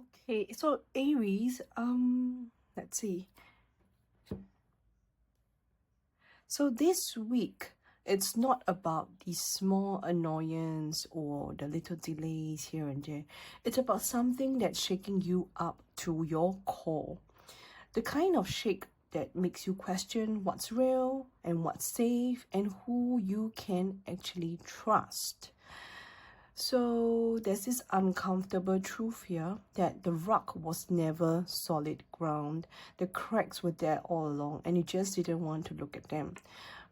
Okay, so Aries, let's see. So this week, it's not about the small annoyance or the little delays here and there. It's about something that's shaking you up to your core. The kind of shake that makes you question what's real and what's safe and who you can actually trust. So there's this uncomfortable truth here that the rock was never solid ground. The cracks were there all along and you just didn't want to look at them.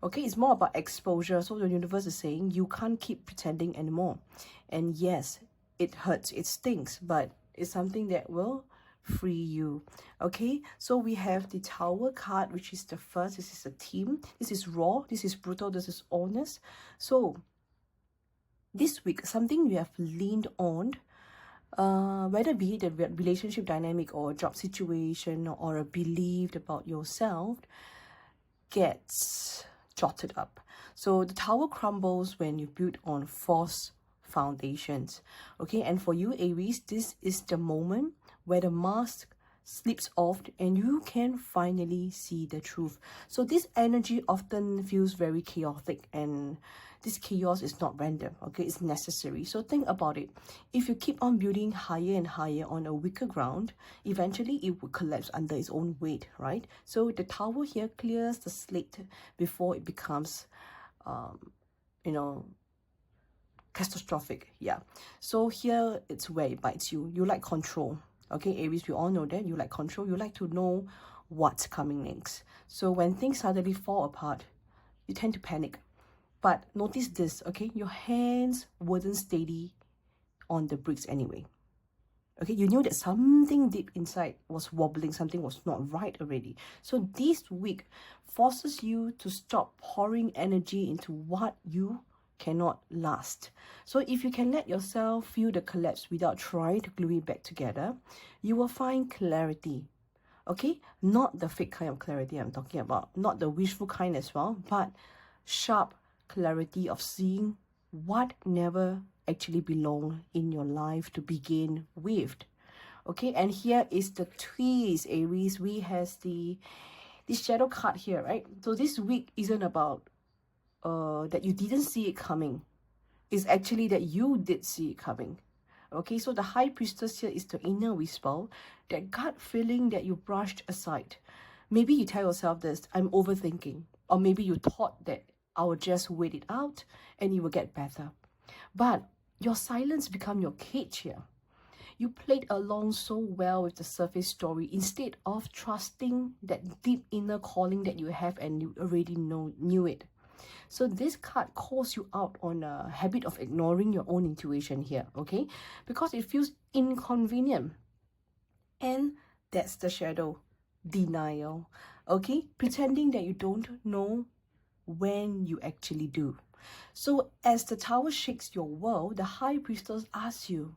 Okay, it's more about exposure. So the universe is saying you can't keep pretending anymore. And yes, it hurts, it stinks, but it's something that will free you. Okay, so we have the Tower card, which is the first. This is a team. This is raw, this is brutal, this is honest. So this week, something you have leaned on, whether be it a relationship dynamic or a job situation or a belief about yourself, gets jotted up. So the tower crumbles when you build on false foundations. Okay, and for you, Aries, this is the moment where the mask slips off and you can finally see the truth. So this energy often feels very chaotic, and this chaos is not random. Okay, it's necessary. So think about it. If you keep on building higher and higher on a weaker ground, eventually it will collapse under its own weight, right? So the tower here clears the slate before it becomes catastrophic. Yeah, so here it's where it bites you. You like control. Okay, Aries, we all know that you like control. You like to know what's coming next. So when things suddenly fall apart, you tend to panic. But notice this, okay? Your hands weren't steady on the bricks anyway. Okay, you knew that something deep inside was wobbling, something was not right already. So this week forces you to stop pouring energy into what you cannot last. So if you can let yourself feel the collapse without trying to glue it back together, you will find clarity. Okay, not the fake kind of clarity I'm talking about, not the wishful kind as well, but sharp clarity of seeing what never actually belonged in your life to begin with. Okay, and here is the twist, Aries. We have this shadow card here, right? So this week isn't about that you didn't see it coming. It's actually that you did see it coming. Okay, so the High Priestess here is the inner whisper, that gut feeling that you brushed aside. Maybe you tell yourself this, I'm overthinking. Or maybe you thought that I will just wait it out and it will get better. But your silence become your cage here. You played along so well with the surface story instead of trusting that deep inner calling that you have and you already knew it. So this card calls you out on a habit of ignoring your own intuition here, okay? Because it feels inconvenient. And that's the shadow, denial, okay? Pretending that you don't know when you actually do. So as the tower shakes your world, the High Priestess asks you,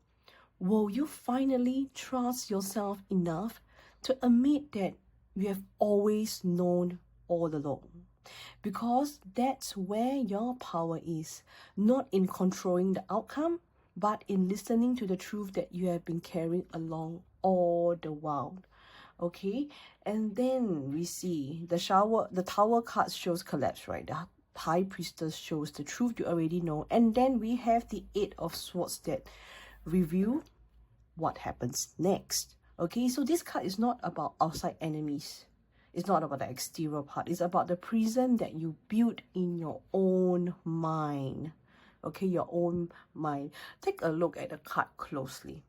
will you finally trust yourself enough to admit that you have always known all along? Because that's where your power is, not in controlling the outcome, but in listening to the truth that you have been carrying along all the while. Okay, and then we see the tower card shows collapse, right? The High Priestess shows the truth you already know, and then we have the Eight of Swords that reveal what happens next. Okay, so this card is not about outside enemies. It's not about the exterior part. It's about the prison that you build in your own mind. Okay, your own mind. Take a look at the card closely.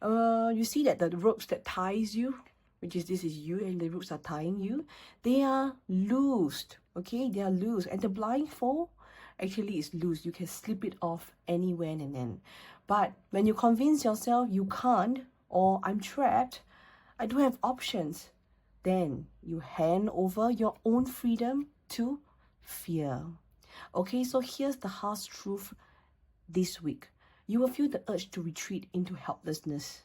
You see that the ropes that ties you, which is this is you and the ropes are tying you, they are loosed. Okay, they are loose. And the blindfold actually is loose. You can slip it off anywhere and then. But when you convince yourself you can't, or I'm trapped, I don't have options, then you hand over your own freedom to fear. Okay, so here's the harsh truth this week. You will feel the urge to retreat into helplessness,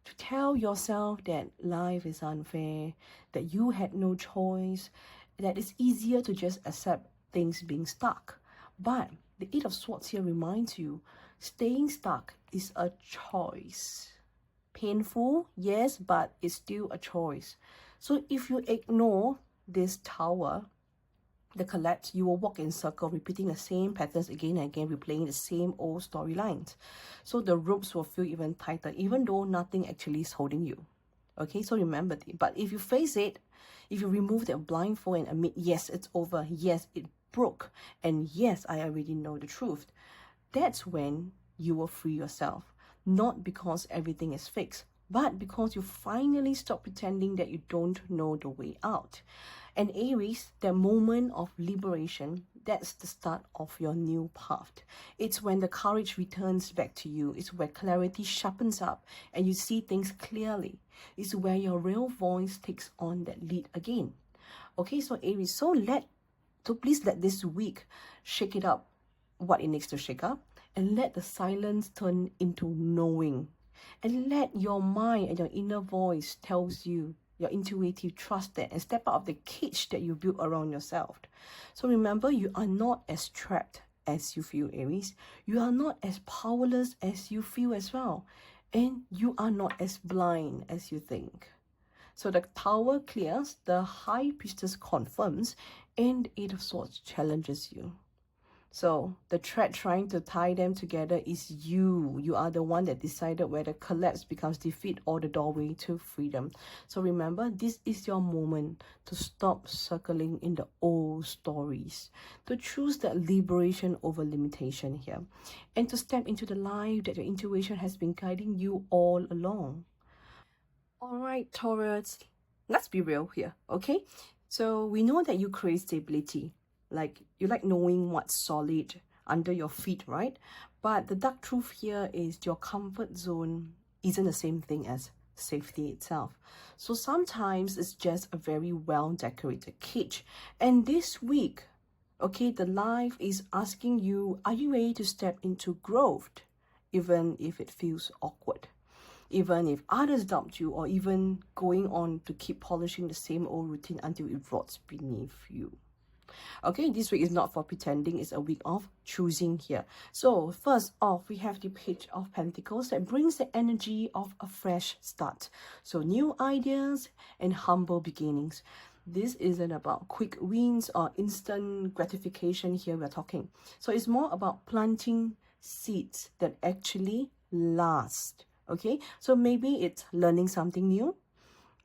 to tell yourself that life is unfair, that you had no choice, that it's easier to just accept things being stuck. But the Eight of Swords here reminds you, staying stuck is a choice. painful, yes, but it's still a choice. So if you ignore this Tower, the collapse, you will walk in circle, repeating the same patterns again and again, replaying the same old storylines. So the ropes will feel even tighter, even though nothing actually is holding you. Okay, so remember, but if you face it, if you remove that blindfold and admit, yes, it's over, yes, it broke, and yes, I already know the truth, that's when you will free yourself. Not because everything is fixed, but because you finally stop pretending that you don't know the way out. And Aries, that moment of liberation, that's the start of your new path. It's when the courage returns back to you. It's where clarity sharpens up and you see things clearly. It's where your real voice takes on that lead again. Okay, so Aries, so please let this week shake it up, what it needs to shake up, and let the silence turn into knowing. And let your mind and your inner voice tells you, your intuitive trust that, and step out of the cage that you built around yourself. So remember, you are not as trapped as you feel, Aries. You are not as powerless as you feel as well. And you are not as blind as you think. So the Tower clears, the High Priestess confirms, and Eight of Swords challenges you. So the thread trying to tie them together is you. You are the one that decided whether collapse becomes defeat or the doorway to freedom. So remember, this is your moment to stop circling in the old stories, to choose that liberation over limitation here, and to step into the life that your intuition has been guiding you all along. All right, Taurus, let's be real here, okay? So we know that you crave stability. Like, you like knowing what's solid under your feet, right? But the dark truth here is your comfort zone isn't the same thing as safety itself. So sometimes it's just a very well-decorated cage. And this week, okay, the life is asking you, are you ready to step into growth, even if it feels awkward? Even if others doubt you, or even going on to keep polishing the same old routine until it rots beneath you. Okay, this week is not for pretending, it's a week of choosing here. So first off, we have the Page of Pentacles that brings the energy of a fresh start. So new ideas and humble beginnings. This isn't about quick wins or instant gratification here we're talking. So it's more about planting seeds that actually last. Okay, so maybe it's learning something new.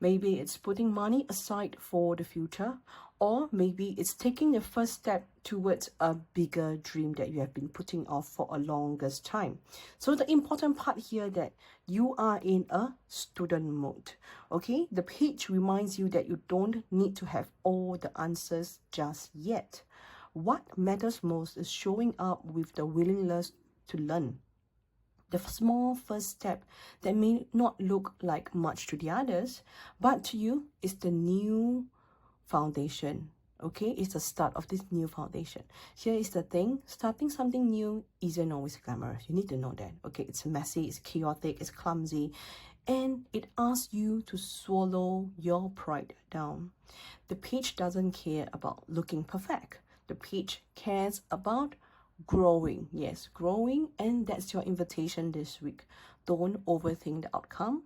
Maybe it's putting money aside for the future, or maybe it's taking the first step towards a bigger dream that you have been putting off for a longest time. So the important part here that you are in a student mode, okay? The page reminds you that you don't need to have all the answers just yet. What matters most is showing up with the willingness to learn. The small first step that may not look like much to the others, but to you is the new foundation. Okay, it's the start of this new foundation. Here is the thing, starting something new isn't always glamorous. You need to know that. Okay, it's messy, it's chaotic, it's clumsy, and it asks you to swallow your pride down. The page doesn't care about looking perfect. The page cares about growing. Yes, growing, and that's your invitation this week. Don't overthink the outcome,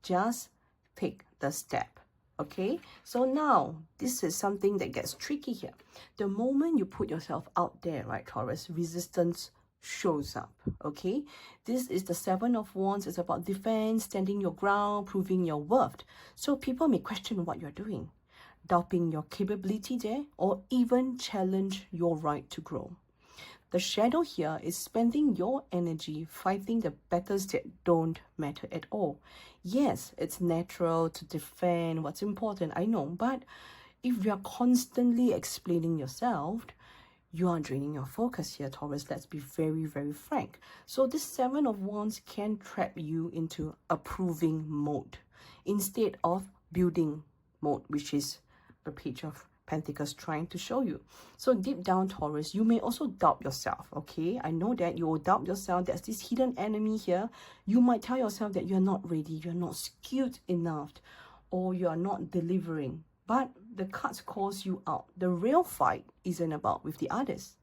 just take the step. Okay, so now this is something that gets tricky here. The moment you put yourself out there, right, Taurus, resistance shows up. Okay, this is the Seven of Wands. It's about defense, standing your ground, proving your worth. So people may question what you're doing, doubting your capability there, or even challenge your right to grow. The shadow here is spending your energy fighting the battles that don't matter at all. Yes, it's natural to defend what's important, I know, but if you are constantly explaining yourself, you are draining your focus here, Taurus. Let's be very, very frank. So this Seven of Wands can trap you into approving mode instead of building mode, which is the Page of Pentacles trying to show you. So deep down, Taurus, you may also doubt yourself. Okay, I know that you will doubt yourself. There's this hidden enemy here. You might tell yourself that you're not ready, you're not skilled enough, or you are not delivering. But the cards calls you out. The real fight isn't about with the others.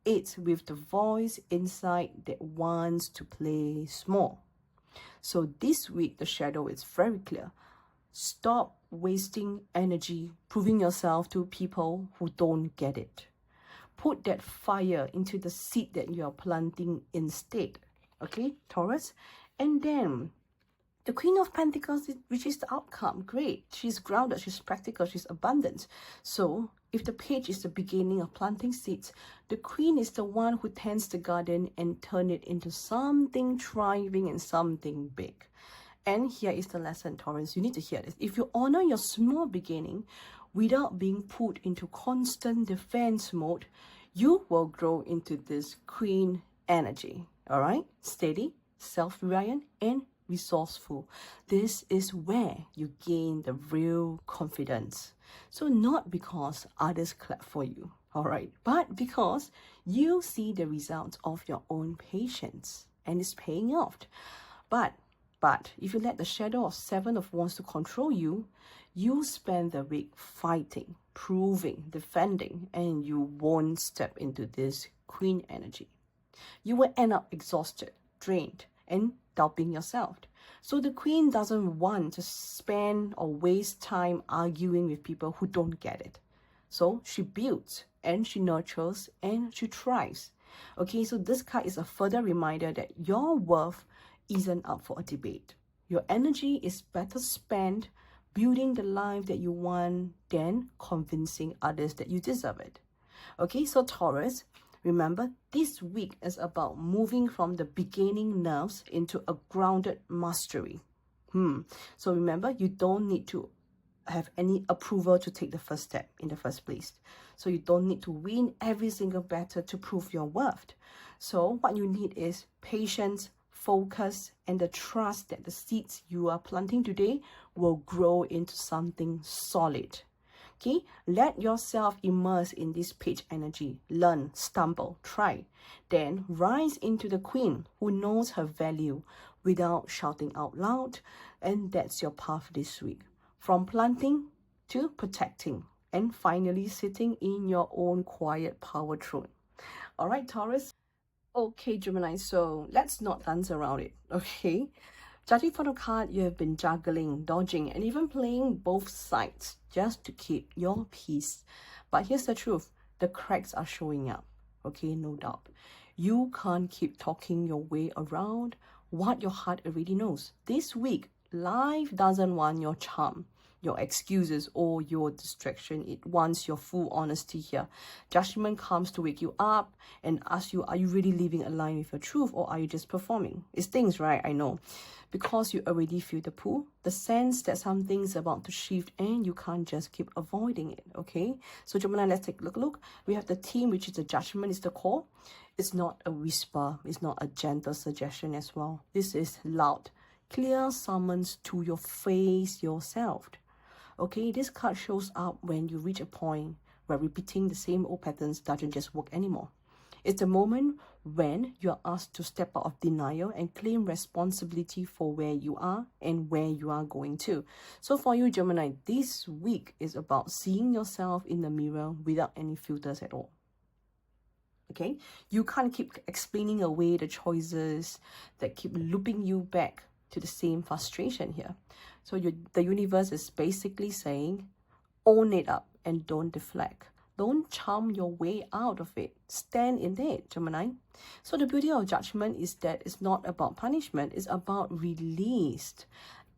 It's with the voice inside that wants to play small. So this week, the shadow is very clear. Stop wasting energy proving yourself to people who don't get it. Put that fire into the seed that you are planting instead. Okay, Taurus? And then the Queen of Pentacles, which is the outcome, great. She's grounded, she's practical, she's abundant. So if the page is the beginning of planting seeds, the Queen is the one who tends the garden and turn it into something thriving and something big. And here is the lesson, Taurus. You need to hear this. If you honor your small beginning without being put into constant defense mode, you will grow into this Queen energy. All right? Steady, self-reliant, and resourceful. This is where you gain the real confidence. So not because others clap for you, all right, but because you see the results of your own patience and it's paying off. But if you let the shadow of Seven of Wands to control you, you spend the week fighting, proving, defending, and you won't step into this Queen energy. You will end up exhausted, drained, and doubting yourself. So the Queen doesn't want to spend or waste time arguing with people who don't get it. So she builds and she nurtures and she thrives. Okay, so this card is a further reminder that your worth isn't up for a debate. Your energy is better spent building the life that you want than convincing others that you deserve it. Okay, so Taurus, remember, this week is about moving from the beginning nerves into a grounded mastery. So remember, you don't need to have any approval to take the first step in the first place. So you don't need to win every single battle to prove your worth. So what you need is patience, focus, and the trust that the seeds you are planting today will grow into something solid. Okay, let yourself immerse in this page energy. Learn, stumble, try. Then rise into the Queen who knows her value without shouting out loud. And that's your path this week. From planting to protecting. And finally sitting in your own quiet power throne. All right, Taurus. Okay, Gemini, so let's not dance around it, okay? Judging from the card, you have been juggling, dodging, and even playing both sides just to keep your peace. But here's the truth. The cracks are showing up, okay? No doubt. You can't keep talking your way around what your heart already knows. This week, life doesn't want your charm, your excuses, or your distraction. It wants your full honesty here. Judgment comes to wake you up and ask you, are you really living aligned with your truth, or are you just performing? It stings, right? I know. Because you already feel the pull, the sense that something's about to shift and you can't just keep avoiding it, okay? So Gemini, let's take a look. We have the theme, which is the judgment is the core. It's not a whisper. It's not a gentle suggestion as well. This is loud, clear summons to your face yourself. Okay, this card shows up when you reach a point where repeating the same old patterns doesn't just work anymore. It's the moment when you are asked to step out of denial and claim responsibility for where you are and where you are going to. So for you, Gemini, this week is about seeing yourself in the mirror without any filters at all. Okay, you can't keep explaining away the choices that keep looping you back to the same frustration here. So the universe is basically saying, own it up and don't deflect. Don't charm your way out of it. Stand in it, Gemini. So the beauty of judgment is that it's not about punishment. It's about release.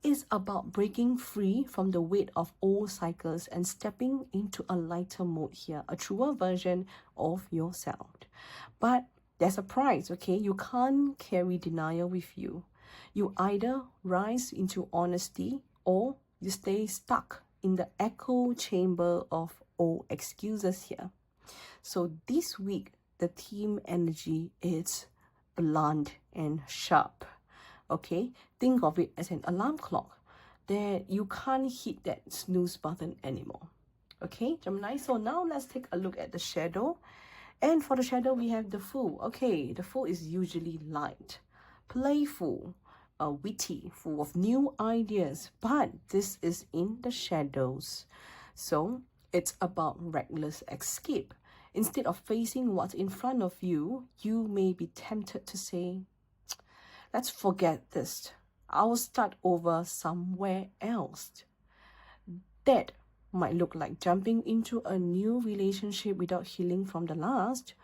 It's about breaking free from the weight of old cycles and stepping into a lighter mode here, a truer version of yourself. But there's a price, okay? You can't carry denial with you. You either rise into honesty or you stay stuck in the echo chamber of old excuses here. So this week, the theme energy is blunt and sharp. Okay, think of it as an alarm clock that you can't hit that snooze button anymore. Okay, Gemini, so now let's take a look at the shadow. And for the shadow, we have the Fool. Okay, the Fool is usually light, playful, witty, full of new ideas, but this is in the shadows. So it's about reckless escape. Instead of facing what's in front of you, you may be tempted to say, let's forget this. I'll start over somewhere else. That might look like jumping into a new relationship without healing from the last.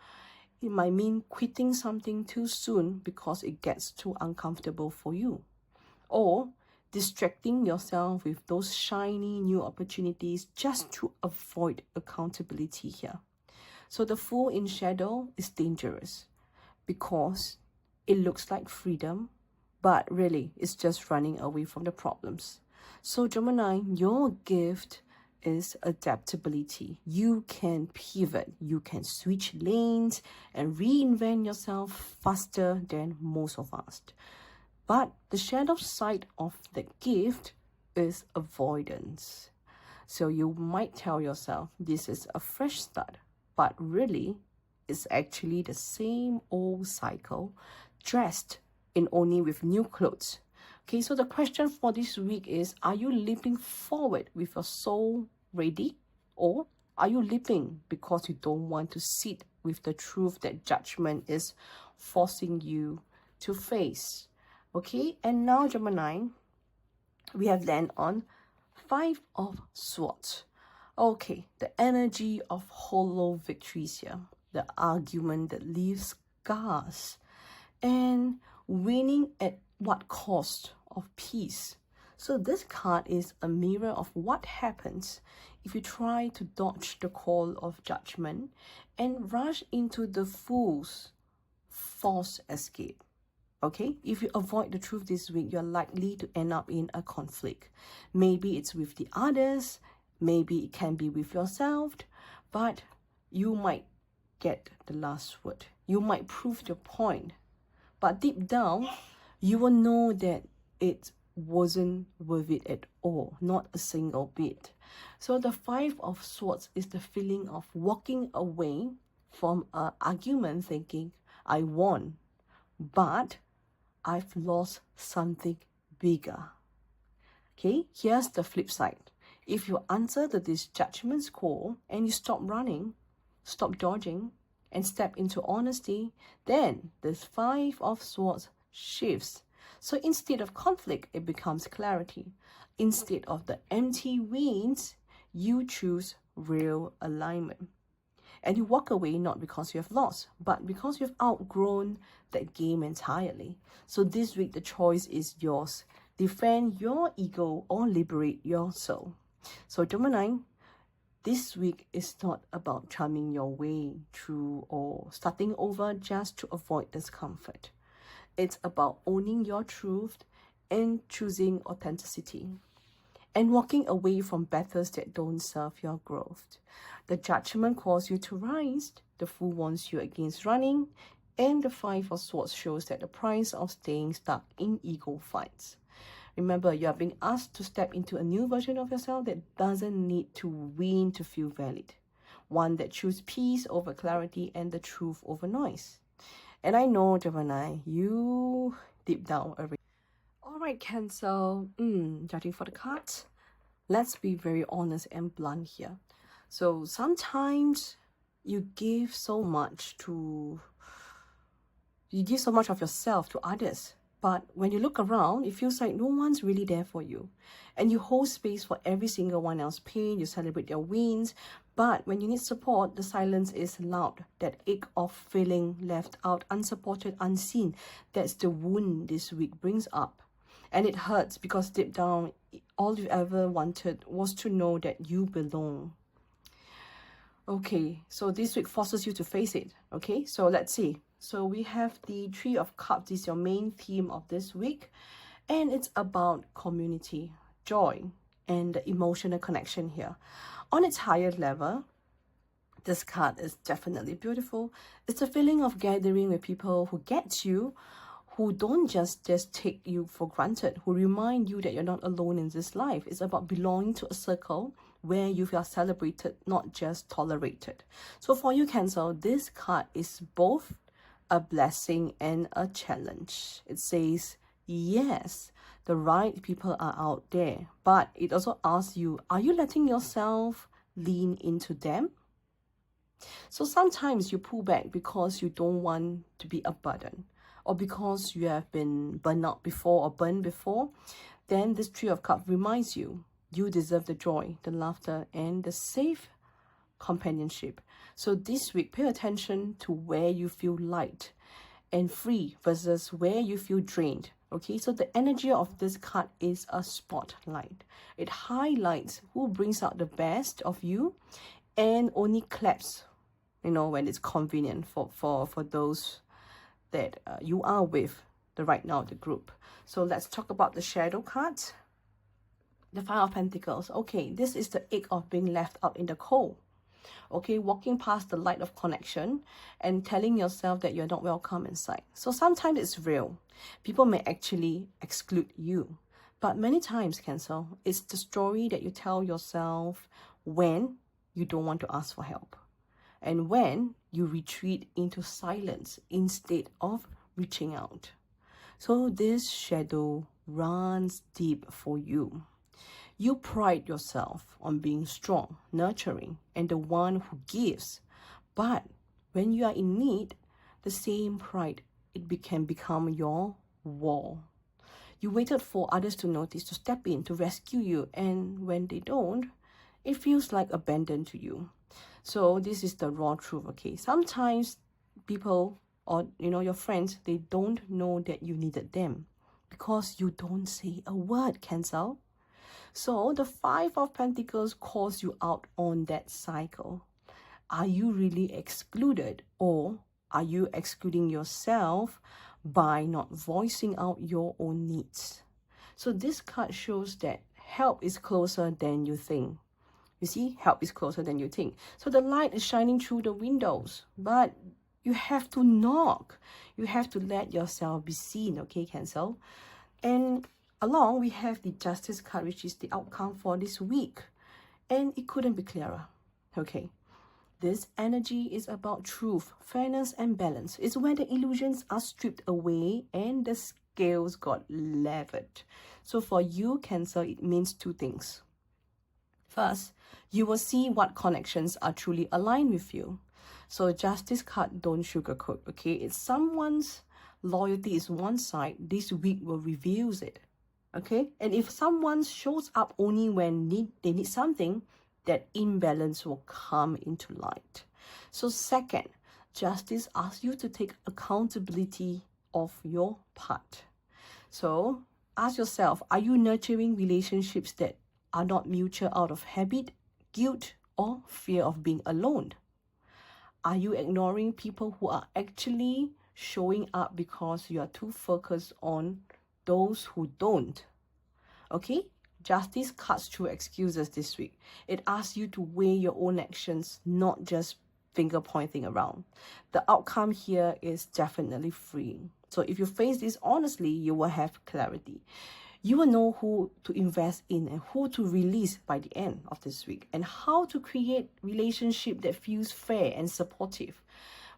It might mean quitting something too soon because it gets too uncomfortable for you. Or distracting yourself with those shiny new opportunities just to avoid accountability here. So the Fool in shadow is dangerous because it looks like freedom, but really it's just running away from the problems. So Gemini, your gift is adaptability. You can pivot, you can switch lanes and reinvent yourself faster than most of us. But the shadow side of the gift is avoidance. So you might tell yourself this is a fresh start, but really it's actually the same old cycle dressed in only with new clothes. Okay, so the question for this week is, are you leaping forward with your soul ready? Or are you leaping because you don't want to sit with the truth that judgment is forcing you to face? Okay, and now Gemini, we have landed on 5 of Swords. Okay, the energy of hollow victories here. The argument that leaves scars. And winning at what cost of peace. So this card is a mirror of what happens if you try to dodge the call of judgment and rush into the fool's false escape. Okay, if you avoid the truth this week, you're likely to end up in a conflict. Maybe it's with the others, maybe it can be with yourself, but you might get the last word. You might prove your point, but deep down, you will know that it wasn't worth it at all, not a single bit. So the 5 of Swords is the feeling of walking away from an argument thinking, I won, but I've lost something bigger. Okay, here's the flip side. If you answer this judgment's call and you stop running, stop dodging, and step into honesty, then this 5 of Swords shifts. So instead of conflict, it becomes clarity. Instead of the empty wins, you choose real alignment. And you walk away not because you have lost, but because you've outgrown that game entirely. So this week, the choice is yours. Defend your ego or liberate your soul. So Gemini, this week is not about charming your way through or starting over just to avoid discomfort. It's about owning your truth and choosing authenticity and walking away from battles that don't serve your growth. The judgment calls you to rise, the Fool warns you against running, and the 5 of Swords shows that the price of staying stuck in ego fights. Remember, you are being asked to step into a new version of yourself that doesn't need to win to feel valid. One that chooses peace over clarity and the truth over noise. And I know, Gemini, you deep down already. Alright, Cancer, judging for the cards, let's be very honest and blunt here. So sometimes you give so much of yourself to others. But when you look around, it feels like no one's really there for you. And you hold space for every single one else's pain, you celebrate their wins. But when you need support, the silence is loud. That ache of feeling left out, unsupported, unseen. That's the wound this week brings up. And it hurts because deep down, all you ever wanted was to know that you belong. Okay, so this week forces you to face it. Okay, so let's see. So we have the 3 of Cups. This is your main theme of this week. And it's about community, joy, and the emotional connection here. On its higher level, this card is definitely beautiful. It's a feeling of gathering with people who get you, who don't just take you for granted, who remind you that you're not alone in this life. It's about belonging to a circle where you feel celebrated, not just tolerated. So for you, Cancer, this card is both a blessing and a challenge. It says, yes, the right people are out there, but it also asks you, are you letting yourself lean into them? So sometimes you pull back because you don't want to be a burden, or because you have been burned out before or burned before, then this Three of Cups reminds you, you deserve the joy, the laughter, and the safe companionship. So this week, pay attention to where you feel light and free versus where you feel drained. Okay, so the energy of this card is a spotlight. It highlights who brings out the best of you and only claps, you know, when it's convenient for those that you are with right now, the group. So let's talk about the shadow cards. The Five of Pentacles. Okay, this is the ache of being left out in the cold. Okay, walking past the light of connection and telling yourself that you're not welcome inside. So sometimes it's real. People may actually exclude you. But many times, Cancer, it's the story that you tell yourself when you don't want to ask for help. And when you retreat into silence instead of reaching out. So this shadow runs deep for you. You pride yourself on being strong, nurturing, and the one who gives. But when you are in need, the same pride, it can become your wall. You waited for others to notice, to step in, to rescue you. And when they don't, it feels like abandoned to you. So this is the raw truth, okay? Sometimes people or, you know, your friends, they don't know that you needed them because you don't say a word, Cancer. So the Five of Pentacles calls you out on that cycle. Are you really excluded, or are you excluding yourself by not voicing out your own needs? So this card shows that help is closer than you think. You see, help is closer than you think. So the light is shining through the windows, but you have to knock. You have to let yourself be seen, okay, Cancer? And along, we have the Justice card, which is the outcome for this week. And it couldn't be clearer. Okay. This energy is about truth, fairness, and balance. It's where the illusions are stripped away and the scales got leveled. So for you, Cancer, it means two things. First, you will see what connections are truly aligned with you. So Justice card, don't sugarcoat, okay? It's someone's loyalty is one side. This week will reveal it. Okay, and if someone shows up only when they need something, that imbalance will come into light. So second, Justice asks you to take accountability of your part. So ask yourself, are you nurturing relationships that are not mutual out of habit, guilt, or fear of being alone? Are you ignoring people who are actually showing up because you are too focused on those who don't? Okay, Justice cuts through excuses this week. It asks you to weigh your own actions, not just finger pointing around. The outcome here is definitely freeing. So if you face this honestly, you will have clarity. You will know who to invest in and who to release by the end of this week, and how to create relationship that feels fair and supportive.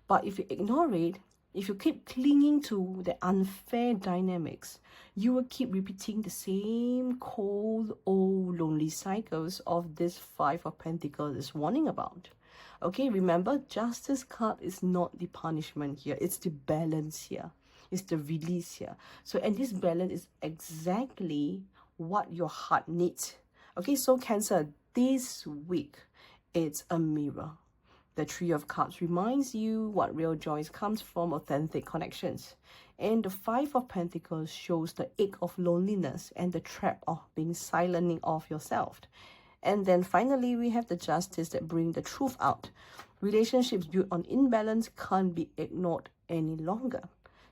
But if you ignore it, if you keep clinging to the unfair dynamics, you will keep repeating the same cold, old, lonely cycles of this Five of Pentacles is warning about. Okay, remember, Justice card is not the punishment here. It's the balance here. It's the release here. So, and this balance is exactly what your heart needs. Okay, so Cancer, this week, it's a mirror. The Three of Cups reminds you what real joy comes from authentic connections. And the Five of Pentacles shows the ache of loneliness and the trap of being silencing of yourself. And then finally, we have the Justice that brings the truth out. Relationships built on imbalance can't be ignored any longer.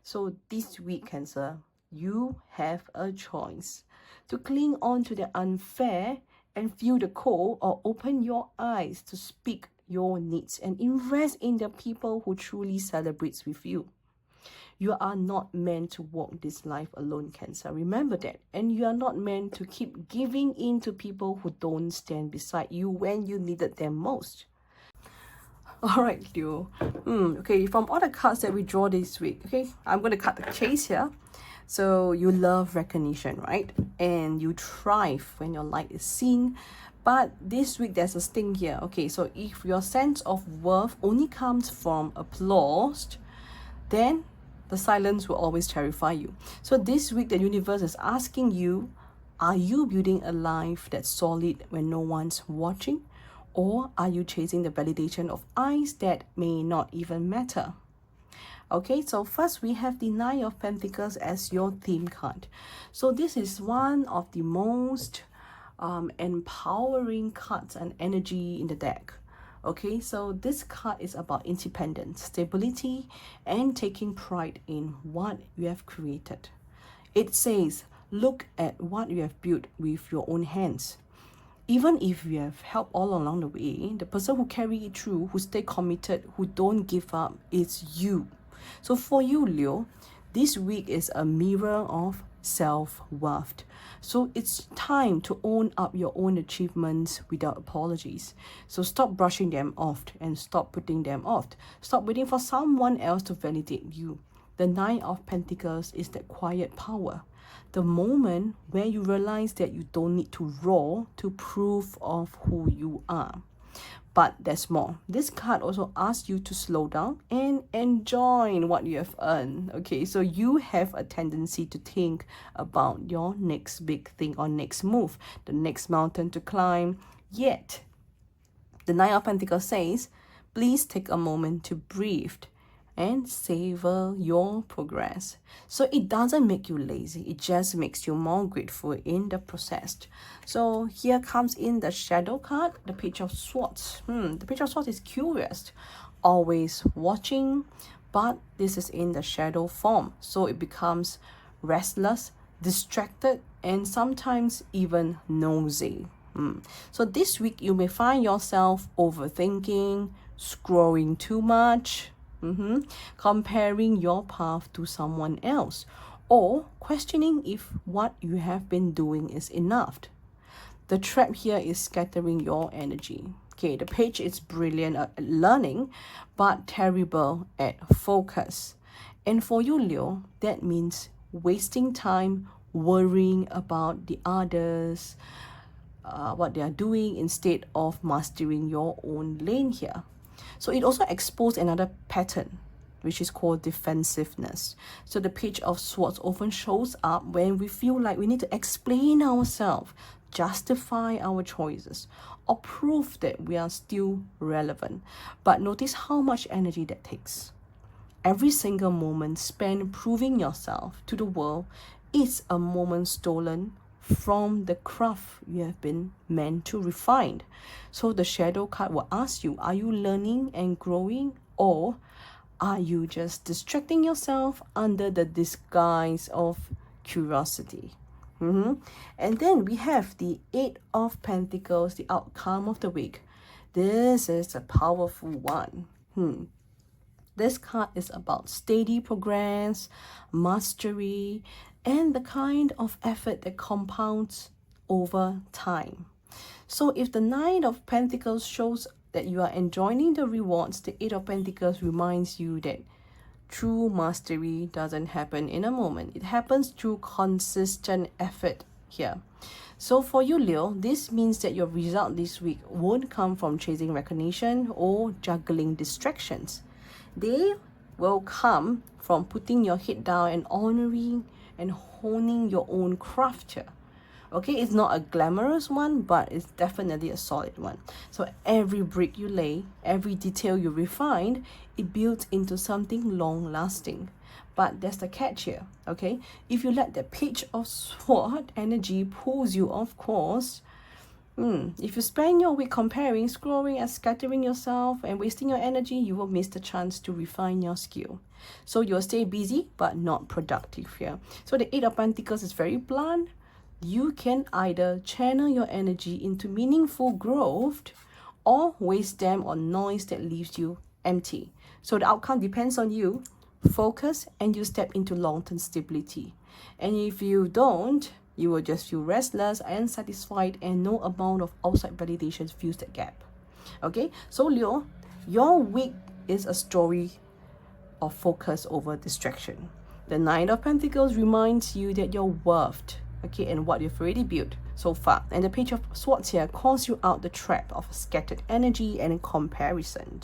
So this week, Cancer, you have a choice to cling on to the unfair and feel the cold, or open your eyes to speak your needs and invest in the people who truly celebrates with you. You are not meant to walk this life alone, Cancer. Remember that. And you are not meant to keep giving in to people who don't stand beside you when you needed them most. All right, Leo. Okay, from all the cards that we draw this week, okay, I'm going to cut the chase here. So you love recognition, right? And you thrive when your light is seen. But this week, there's a sting here. Okay, so if your sense of worth only comes from applause, then The silence will always terrify you. So this week, the universe is asking you, are you building a life that's solid when no one's watching? Or are you chasing the validation of eyes that may not even matter? Okay, so first we have the Nine of Pentacles as your theme card. So this is one of the most empowering cards and energy in the deck. Okay, so this card is about independence, stability, and taking pride in what you have created. It says, look at what you have built with your own hands. Even if you have help all along the way, the person who carry it through, who stay committed, who don't give up, is you. So for you, Leo, this week is a mirror of self-worth. So it's time to own up your own achievements without apologies. So stop brushing them off and stop putting them off. Stop waiting for someone else to validate you. The Nine of Pentacles is that quiet power. The moment where you realize that you don't need to roar to prove of who you are. But there's more. This card also asks you to slow down and enjoy what you have earned. Okay, so you have a tendency to think about your next big thing or next move, the next mountain to climb. Yet, the Nine of Pentacles says, please take a moment to breathe and savor your progress. So it doesn't make you lazy, it just makes you more grateful in the process. So here comes in the shadow card, the Page of Swords. The Page of Swords is curious, always watching, but this is in the shadow form. So it becomes restless, distracted, and sometimes even nosy. So this week you may find yourself overthinking, scrolling too much, comparing your path to someone else, or questioning if what you have been doing is enough. The trap here is scattering your energy. Okay, the page is brilliant at learning, but terrible at focus. And for you, Leo, that means wasting time worrying about the others, what they are doing, instead of mastering your own lane here. So it also exposed another pattern, which is called defensiveness. So the Page of Swords often shows up when we feel like we need to explain ourselves, justify our choices, or prove that we are still relevant. But notice how much energy that takes. Every single moment spent proving yourself to the world is a moment stolen from the craft you have been meant to refine. So the shadow card will ask you, are you learning and growing, or are you just distracting yourself under the disguise of curiosity? And then we have the Eight of Pentacles, the outcome of the week. This is a powerful one. This card is about steady progress, mastery, and the kind of effort that compounds over time. So if the Nine of Pentacles shows that you are enjoying the rewards, the Eight of Pentacles reminds you that true mastery doesn't happen in a moment. It happens through consistent effort here. So for you, Leo, this means that your result this week won't come from chasing recognition or juggling distractions. They will come from putting your head down and honoring and honing your own craft here. Okay, it's not a glamorous one, but it's definitely a solid one. So every brick you lay, every detail you refine, it builds into something long lasting. But there's the catch here, okay? If you let the Page of Sword energy pulls you off course, if you spend your week comparing, scrolling, and scattering yourself and wasting your energy, you will miss the chance to refine your skill. So you'll stay busy but not productive here. So the Eight of Pentacles is very blunt. You can either channel your energy into meaningful growth or waste them on noise that leaves you empty. So the outcome depends on you. Focus and you step into long-term stability. And if you don't, you will just feel restless and unsatisfied, and no amount of outside validation fills that gap. Okay, so Leo, your week is a story of focus over distraction. The Nine of Pentacles reminds you that you're worth, okay, and what you've already built so far. And the Page of Swords here calls you out the trap of scattered energy and comparison.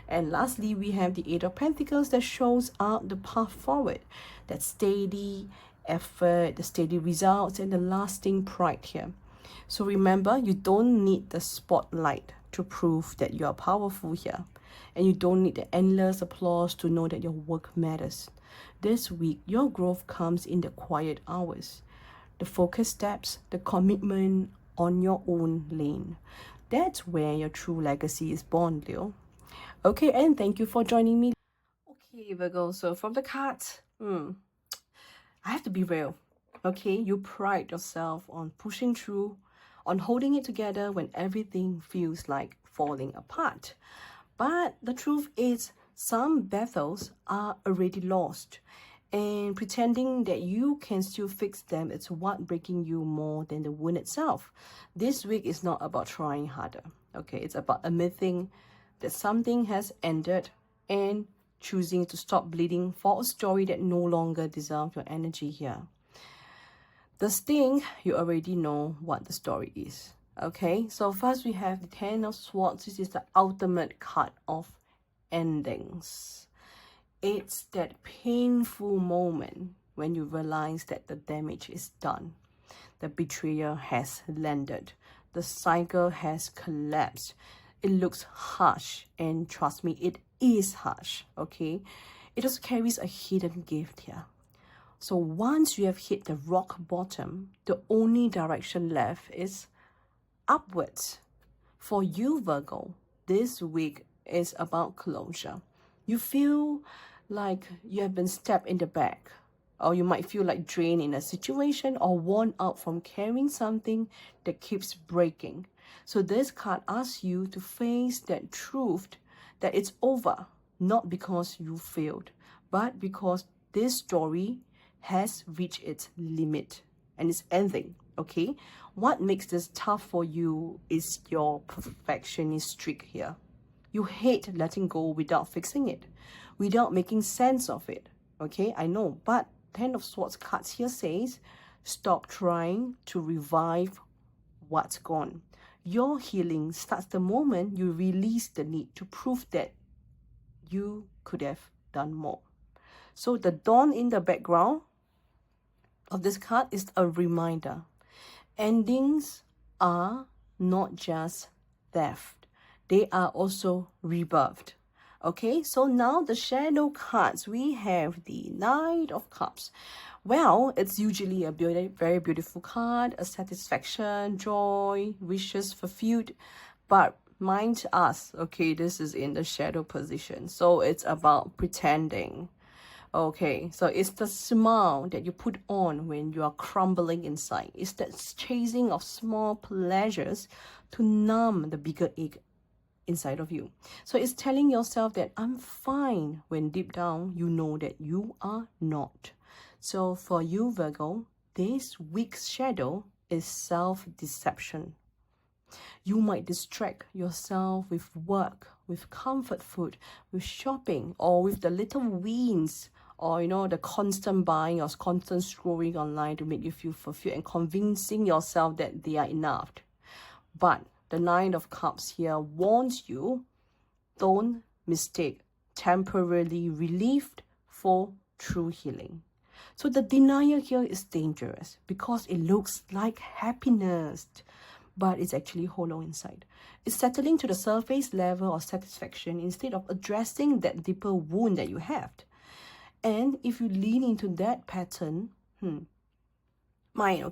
And lastly, we have the Eight of Pentacles that shows out the path forward, that steady effort, the steady results, and the lasting pride here. So remember, you don't need the spotlight to prove that you are powerful here. And you don't need the endless applause to know that your work matters. This week, your growth comes in the quiet hours, the focused steps, the commitment on your own lane. That's where your true legacy is born, Leo. Okay, and thank you for joining me. Okay, Virgo, so from the cards, I have to be real. Okay, you pride yourself on pushing through, on holding it together when everything feels like falling apart. But the truth is, some battles are already lost. And pretending that you can still fix them is what breaking you more than the wound itself. This week is not about trying harder. Okay, it's about admitting that something has ended and choosing to stop bleeding for a story that no longer deserves your energy here. The sting, you already know what the story is. Okay, so first we have the Ten of Swords. This is the ultimate card of endings. It's that painful moment when you realize that the damage is done. The betrayal has landed. The cycle has collapsed. It looks harsh, and trust me, it is harsh, okay? It also carries a hidden gift here. So once you have hit the rock bottom, the only direction left is upwards. For you, Virgo, this week is about closure. You feel like you have been stabbed in the back, or you might feel like drained in a situation or worn out from carrying something that keeps breaking. So this card asks you to face that truth that it's over, not because you failed, but because this story has reached its limit and it's ending, okay? What makes this tough for you is your perfectionist streak here. You hate letting go without fixing it, without making sense of it, okay? I know, but Ten of Swords cards here says, stop trying to revive what's gone. Your healing starts the moment you release the need to prove that you could have done more. So the dawn in the background of this card is a reminder. Endings are not just theft. They are also rebirthed. Okay, so now the shadow cards, we have the Knight of Cups. Well, it's usually a very beautiful card, a satisfaction, joy, wishes fulfilled. But mind us, okay, this is in the shadow position. So it's about pretending. Okay, so it's the smile that you put on when you are crumbling inside. It's that chasing of small pleasures to numb the bigger ache inside of you. So it's telling yourself that I'm fine when deep down you know that you are not. So for you, Virgo, this week's shadow is self-deception. You might distract yourself with work, with comfort food, with shopping, or with the little wins, or the constant buying or constant scrolling online to make you feel fulfilled and convincing yourself that they are enough. But the Nine of Cups here warns you, don't mistake temporarily relieved for true healing. So the denial here is dangerous because it looks like happiness, but it's actually hollow inside. It's settling to the surface level of satisfaction instead of addressing that deeper wound that you have. And if you lean into that pattern, mind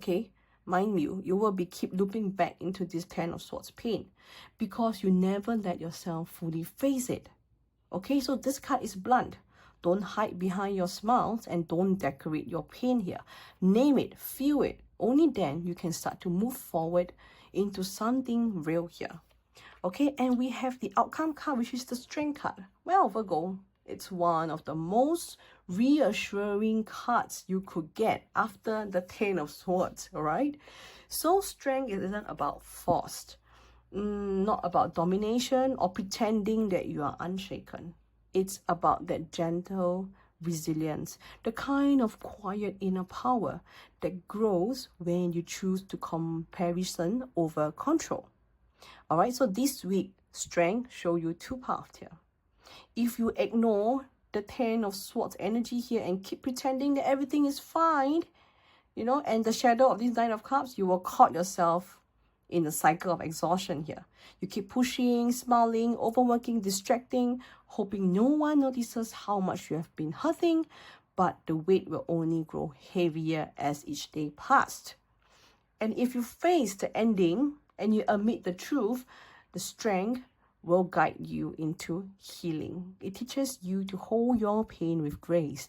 you will be keep looping back into this Ten of Swords pain because you never let yourself fully face it. Okay, so this card is blunt. Don't hide behind your smiles and don't decorate your pain here. Name it, feel it. Only then you can start to move forward into something real here. Okay, and we have the outcome card, which is the Strength card. Well, Virgo, it's one of the most reassuring cards you could get after the Ten of Swords, all right? So strength isn't about force, not about domination or pretending that you are unshaken. It's about that gentle resilience, the kind of quiet inner power that grows when you choose to comparison over control. All right, so this week, strength show you two paths here. If you ignore the Ten of Swords energy here and keep pretending that everything is fine, you know, and the shadow of this Nine of Cups, you will caught yourself in a cycle of exhaustion here. You keep pushing, smiling, overworking, distracting, hoping no one notices how much you have been hurting, but the weight will only grow heavier as each day passed. And if you face the ending and you admit the truth, the strength will guide you into healing. It teaches you to hold your pain with grace.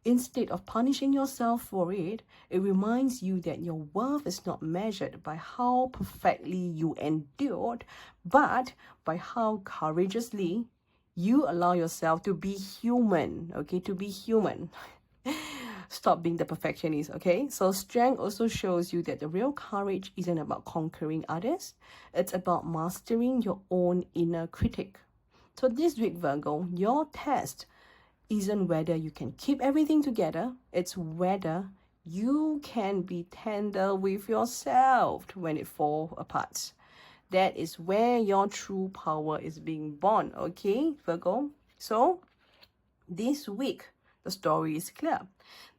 Instead of punishing yourself for it, it reminds you that your worth is not measured by how perfectly you endured, but by how courageously you allow yourself to be human, okay? To be human. Stop being the perfectionist, okay? So strength also shows you that the real courage isn't about conquering others. It's about mastering your own inner critic. So this week, Virgo, your test isn't whether you can keep everything together. It's whether you can be tender with yourself when it falls apart. That is where your true power is being born, okay, Virgo? So this week, the story is clear.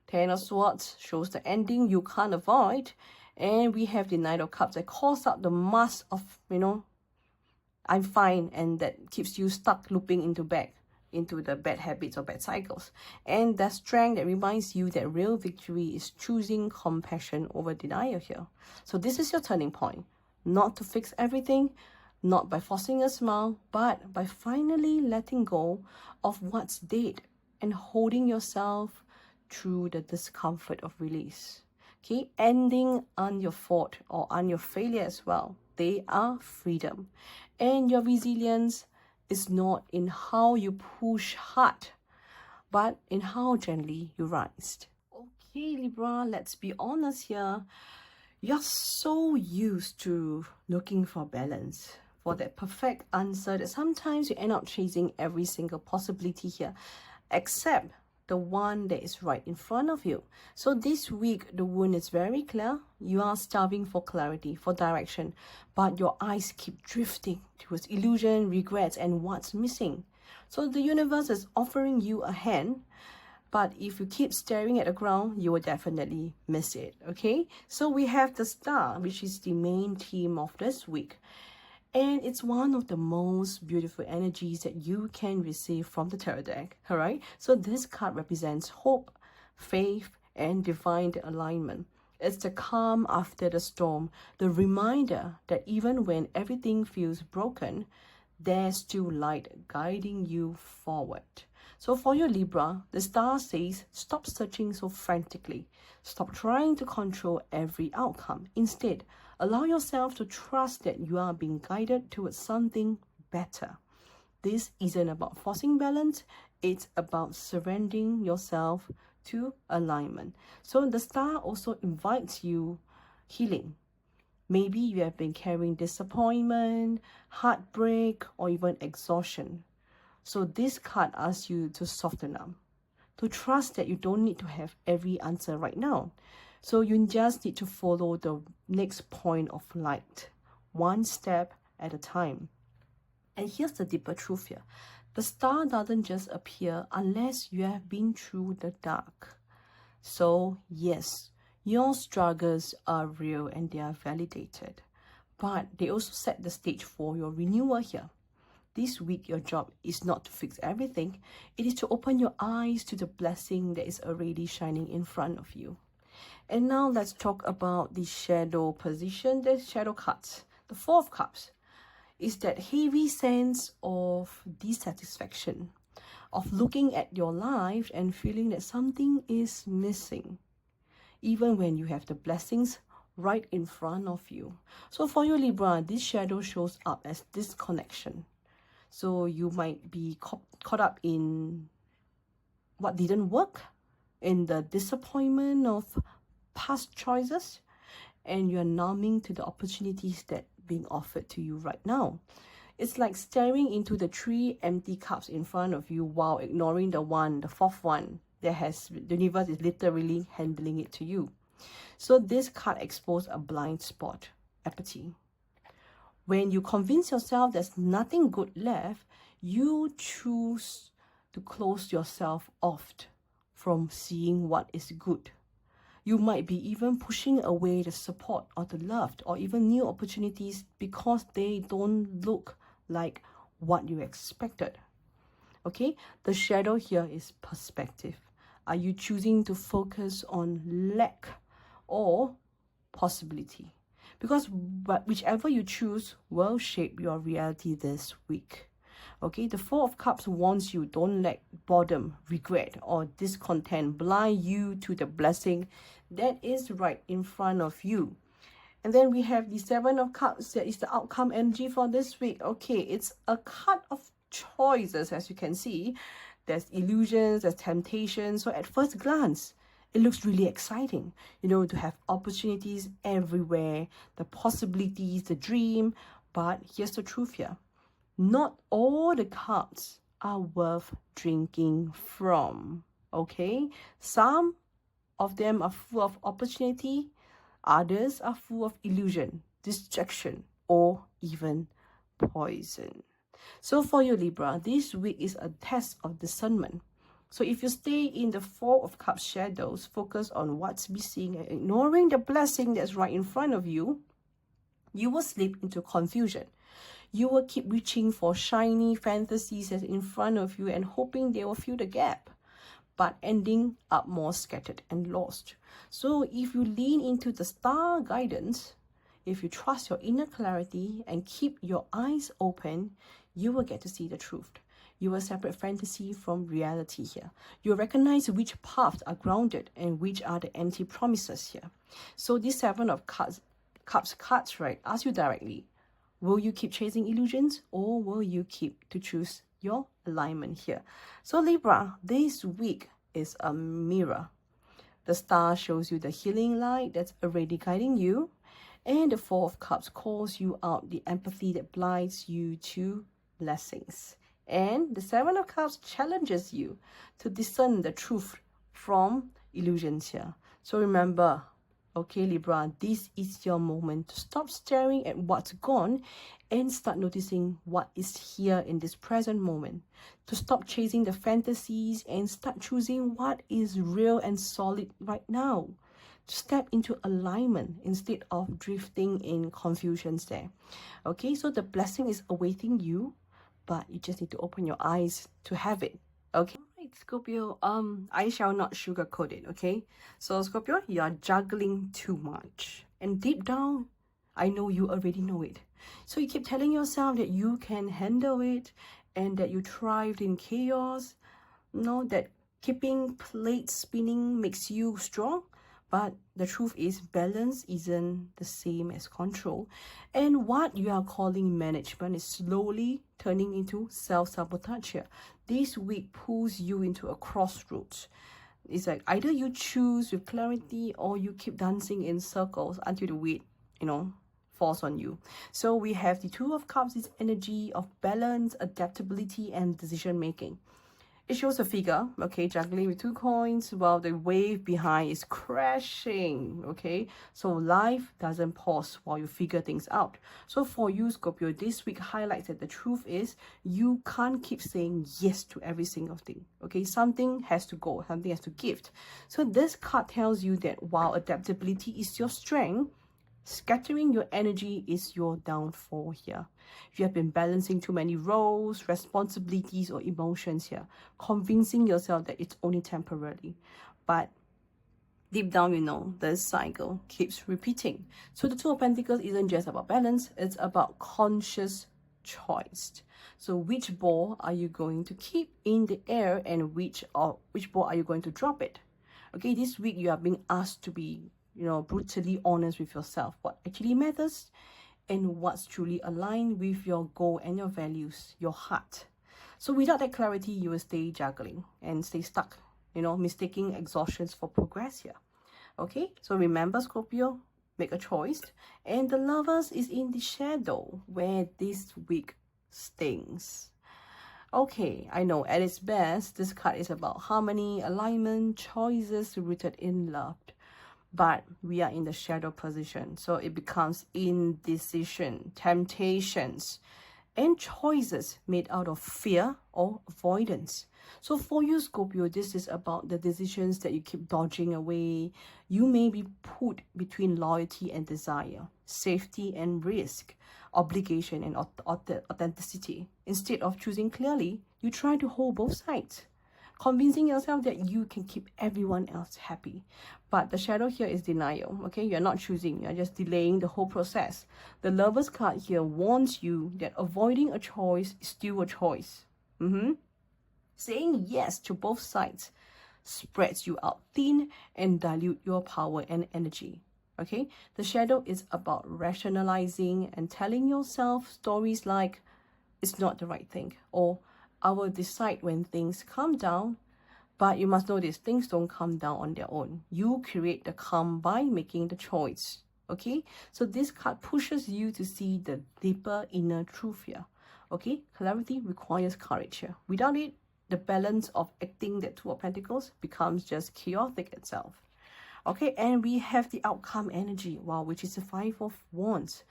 Ten of Swords shows the ending you can't avoid. And we have the Knight of Cups that calls out the mask of, you know, I'm fine, and that keeps you stuck looping into the bad habits or bad cycles. And the strength that reminds you that real victory is choosing compassion over denial here. So this is your turning point. Not to fix everything, not by forcing a smile, but by finally letting go of what's dead and holding yourself through the discomfort of release. Okay, ending on your fault or on your failure as well. They are freedom. And your resilience is not in how you push hard, but in how gently you rise. Okay, Libra, let's be honest here. You're so used to looking for balance, for that perfect answer, that sometimes you end up chasing every single possibility here, except the one that is right in front of you. So this week, the wound is very clear. You are starving for clarity, for direction, but your eyes keep drifting towards illusion, regrets, and what's missing. So the universe is offering you a hand, but if you keep staring at the ground, you will definitely miss it, okay? So we have the Star, which is the main theme of this week. And it's one of the most beautiful energies that you can receive from the tarot deck, all right? So this card represents hope, faith, and divine alignment. It's the calm after the storm, the reminder that even when everything feels broken, there's still light guiding you forward. So for your Libra, the Star says, stop searching so frantically. Stop trying to control every outcome. Instead, allow yourself to trust that you are being guided towards something better. This isn't about forcing balance. It's about surrendering yourself to alignment. So the Star also invites you healing. Maybe you have been carrying disappointment, heartbreak, or even exhaustion. So this card asks you to soften up, to trust that you don't need to have every answer right now. So you just need to follow the next point of light, one step at a time. And here's the deeper truth here. The star doesn't just appear unless you have been through the dark. So yes, your struggles are real and they are validated, but they also set the stage for your renewal here. This week, your job is not to fix everything. It is to open your eyes to the blessing that is already shining in front of you. And now let's talk about the shadow position, the shadow cards. The Four of Cups is that heavy sense of dissatisfaction, of looking at your life and feeling that something is missing, even when you have the blessings right in front of you. So for you, Libra, this shadow shows up as disconnection. So you might be caught up in what didn't work, in the disappointment of past choices, and you're numbing to the opportunities that being offered to you right now. It's like staring into the 3 empty cups in front of you while ignoring the fourth one that the universe is literally handling it to you. So this card exposed a blind spot, apathy. When you convince yourself there's nothing good left, you choose to close yourself off from seeing what is good. You might be even pushing away the support or the love or even new opportunities because they don't look like what you expected. Okay, the shadow here is perspective. Are you choosing to focus on lack or possibility? Because whichever you choose will shape your reality this week. Okay, the Four of Cups warns you, don't let boredom, regret, or discontent blind you to the blessing that is right in front of you. And then we have the Seven of Cups. That is the outcome energy for this week. Okay, it's a card of choices, as you can see. There's illusions, there's temptations. So at first glance, it looks really exciting, you know, to have opportunities everywhere, the possibilities, the dream. But here's the truth here. Not all the cups are worth drinking from, okay? Some of them are full of opportunity, others are full of illusion, distraction, or even poison. So for you, Libra, this week is a test of discernment. So if you stay in the Four of Cups shadows, focus on what's missing and ignoring the blessing that's right in front of you, you will slip into confusion. You will keep reaching for shiny fantasies that's in front of you and hoping they will fill the gap, but ending up more scattered and lost. So if you lean into the star guidance, if you trust your inner clarity and keep your eyes open, you will get to see the truth. You will separate fantasy from reality here. You recognize which paths are grounded and which are the empty promises here. So this Seven of Cups cards, right, ask you directly, will you keep chasing illusions or will you keep to choose your alignment here? So Libra, this week is a mirror. The star shows you the healing light that's already guiding you. And the Four of Cups calls you out the empathy that blinds you to blessings. And the Seven of Cups challenges you to discern the truth from illusions here. So remember, okay, Libra, this is your moment to stop staring at what's gone and start noticing what is here in this present moment. To stop chasing the fantasies and start choosing what is real and solid right now. To step into alignment instead of drifting in confusions there. Okay, so the blessing is awaiting you, but you just need to open your eyes to have it. Okay. Right, Scorpio, I shall not sugarcoat it, okay? So Scorpio, you are juggling too much. And deep down, I know you already know it. So you keep telling yourself that you can handle it and that you thrived in chaos. You know, that keeping plates spinning makes you strong. But the truth is, balance isn't the same as control. And what you are calling management is slowly turning into self-sabotage here. This week pulls you into a crossroads. It's like either you choose with clarity or you keep dancing in circles until the weight, you know, falls on you. So we have the Two of Cups, this energy of balance, adaptability, and decision making. It shows a figure, okay, juggling with two coins while the wave behind is crashing, okay? So life doesn't pause while you figure things out. So for you, Scorpio, this week highlights that the truth is you can't keep saying yes to every single thing, okay? Something has to go, something has to give. So this card tells you that while adaptability is your strength, scattering your energy is your downfall here. You have been balancing too many roles, responsibilities, or emotions here, convincing yourself that it's only temporary. But deep down, you know, this cycle keeps repeating. So the Two of Pentacles isn't just about balance, it's about conscious choice. So which ball are you going to keep in the air and which ball are you going to drop it? Okay, this week you are being asked to be, you know, brutally honest with yourself, what actually matters and what's truly aligned with your goal and your values, your heart. So without that clarity, you will stay juggling and stay stuck, you know, mistaking exhaustions for progress here. Okay, so remember, Scorpio, make a choice. And the Lovers is in the shadow where this week stings. Okay, I know at its best, this card is about harmony, alignment, choices rooted in love. but we are in the shadow position. So it becomes indecision, temptations, and choices made out of fear or avoidance. So for you, Scorpio, this is about the decisions that you keep dodging away. You may be put between loyalty and desire, safety and risk, obligation and authenticity. Instead of choosing clearly, you try to hold both sides, convincing yourself that you can keep everyone else happy. But the shadow here is denial, okay? You're not choosing, you're just delaying the whole process. The Lover's card here warns you that avoiding a choice is still a choice. Saying yes to both sides spreads you out thin and dilute your power and energy, okay? The shadow is about rationalizing and telling yourself stories like, it's not the right thing, or I will decide when things calm down. But you must know this, things don't calm down on their own. You create the calm by making the choice, okay? So this card pushes you to see the deeper inner truth here, okay? Clarity requires courage here. Without it, the balance of acting that Two of Pentacles becomes just chaotic itself, okay? And we have the outcome energy, wow, which is the Five of Wands.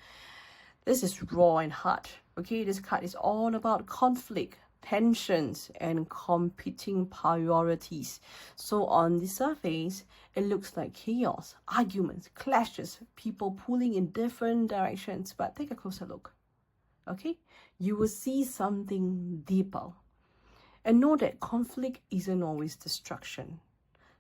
This is raw and hard, okay? This card is all about conflict, tensions, and competing priorities. So on the surface, it looks like chaos, arguments, clashes, people pulling in different directions. But take a closer look, okay? You will see something deeper. And know that conflict isn't always destruction.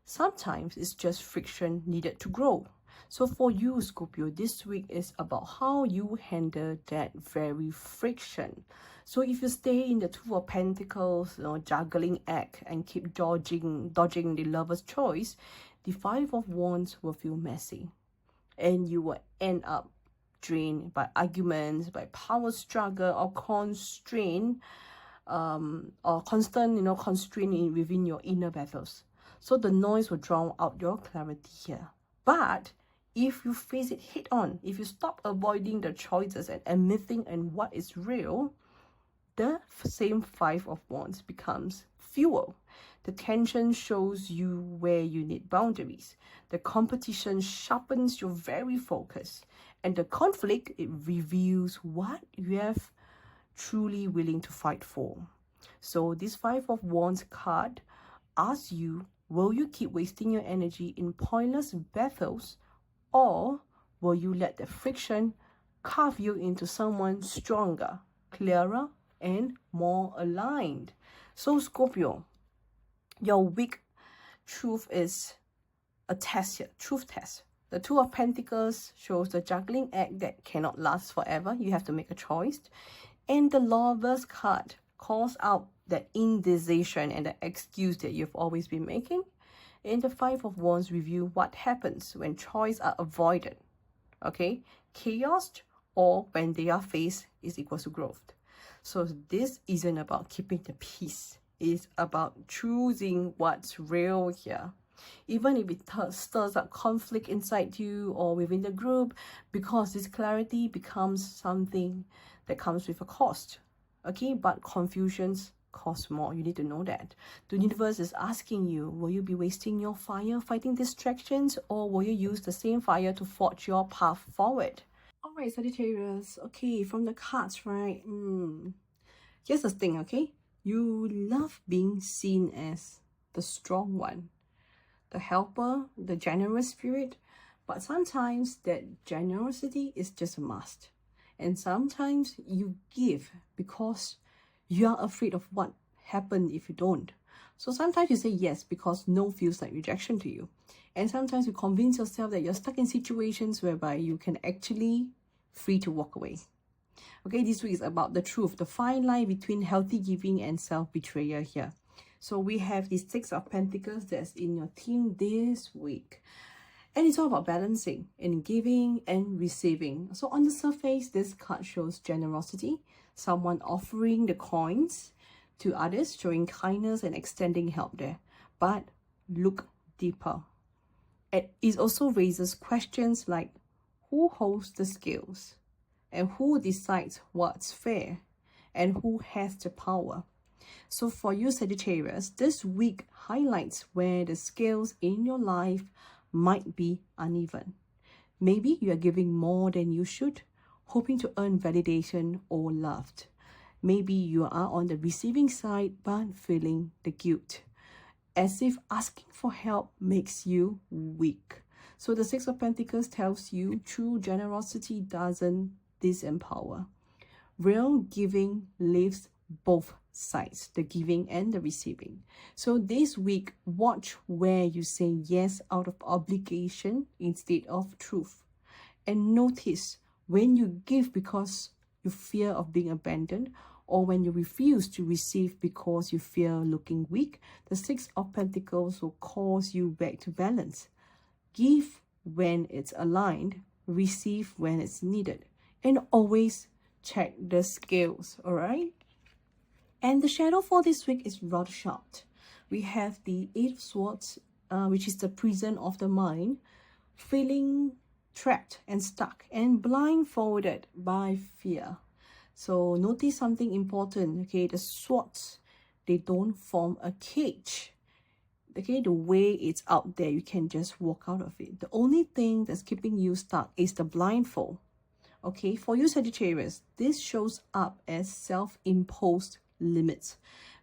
Sometimes it's just friction needed to grow. So for you, Scorpio, this week is about how you handle that very friction. So if you stay in the Two of Pentacles, juggling act and keep dodging the Lover's choice, the Five of Wands will feel messy. And you will end up drained by arguments, by power struggle, or constraint, or constant, constraint within your inner battles. So the noise will drown out your clarity here. But if you face it head on, if you stop avoiding the choices and admitting and what is real, the same Five of Wands becomes fuel. The tension shows you where you need boundaries. The competition sharpens your very focus. And the conflict, it reveals what you have truly willing to fight for. So this Five of Wands card asks you, will you keep wasting your energy in pointless battles, or will you let the friction carve you into someone stronger, clearer, and more aligned? So Scorpio, your week truth is a test here, truth test. The Two of Pentacles shows the juggling act that cannot last forever. You have to make a choice. And the Lover's card calls out that indecision and the excuse that you've always been making. And the Five of Wands review what happens when choices are avoided, okay? Chaos, or when they are faced, is equal to growth. So this isn't about keeping the peace. It's about choosing what's real here. Even if it stirs up conflict inside you or within the group, because this clarity becomes something that comes with a cost, okay? But confusions cost more. You need to know that. The universe is asking you, will you be wasting your fire fighting distractions, or will you use the same fire to forge your path forward? All right, Sagittarius. Okay, from the cards, right? Here's the thing, okay? You love being seen as the strong one, the helper, the generous spirit, but sometimes that generosity is just a must. And sometimes you give because you are afraid of what happened if you don't. So sometimes you say yes because no feels like rejection to you. And sometimes you convince yourself that you're stuck in situations whereby you can actually free to walk away. Okay, this week is about the truth, the fine line between healthy giving and self-betrayal here. So we have the Six of Pentacles that's in your team this week. And it's all about balancing in giving and receiving. So on the surface, this card shows generosity, someone offering the coins to others, showing kindness and extending help there. But look deeper. It also raises questions like, who holds the scales? And who decides what's fair? And who has the power? So for you, Sagittarius, this week highlights where the scales in your life might be uneven. Maybe you are giving more than you should, hoping to earn validation or loved. Maybe you are on the receiving side but feeling the guilt, as if asking for help makes you weak. So the Six of Pentacles tells you true generosity doesn't disempower. Real giving lives both sides, the giving and the receiving. So this week, watch where you say yes out of obligation instead of truth. And notice when you give because you fear of being abandoned, or when you refuse to receive because you fear looking weak, the Six of Pentacles will cause you back to balance. Give when it's aligned, receive when it's needed, and always check the scales, all right? And the shadow for this week is rather sharp. We have the Eight of Swords, which is the prison of the mind, feeling trapped and stuck and blindfolded by fear. So notice something important, okay? The swords, they don't form a cage. Okay, the way it's out there, you can just walk out of it. The only thing that's keeping you stuck is the blindfold. Okay, for you Sagittarius, this shows up as self-imposed limits.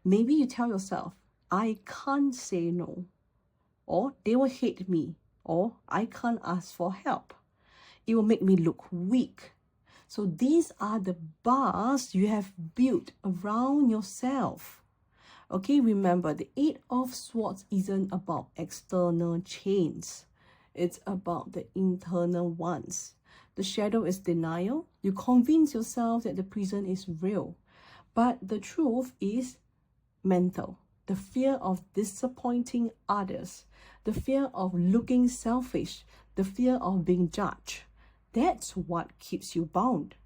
Maybe you tell yourself, I can't say no, or they will hate me, or I can't ask for help. It will make me look weak. So these are the bars you have built around yourself. Okay, remember, the Eight of Swords isn't about external chains. It's about the internal ones. The shadow is denial. You convince yourself that the prison is real. But the truth is mental. The fear of disappointing others. The fear of looking selfish. The fear of being judged. That's what keeps you bound.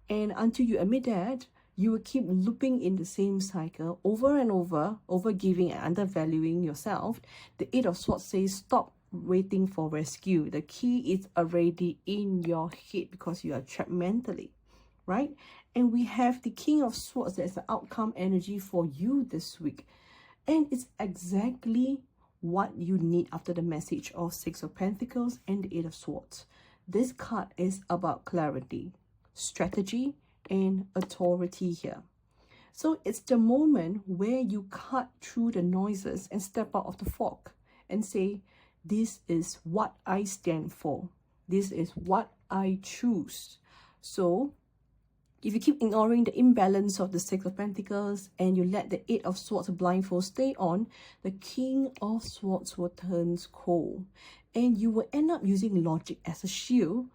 And until you admit that, you will keep looping in the same cycle over and over, overgiving and undervaluing yourself. The Eight of Swords says stop waiting for rescue. The key is already in your head because you are trapped mentally, right? And we have the King of Swords. That's the outcome energy for you this week. And it's exactly what you need after the message of Six of Pentacles and the Eight of Swords. This card is about clarity, strategy, and authority here. So it's the moment where you cut through the noises and step out of the fog and say, this is what I stand for. This is what I choose. So if you keep ignoring the imbalance of the Six of Pentacles and you let the Eight of Swords blindfold stay on, the King of Swords will turn cold. And you will end up using logic as a shield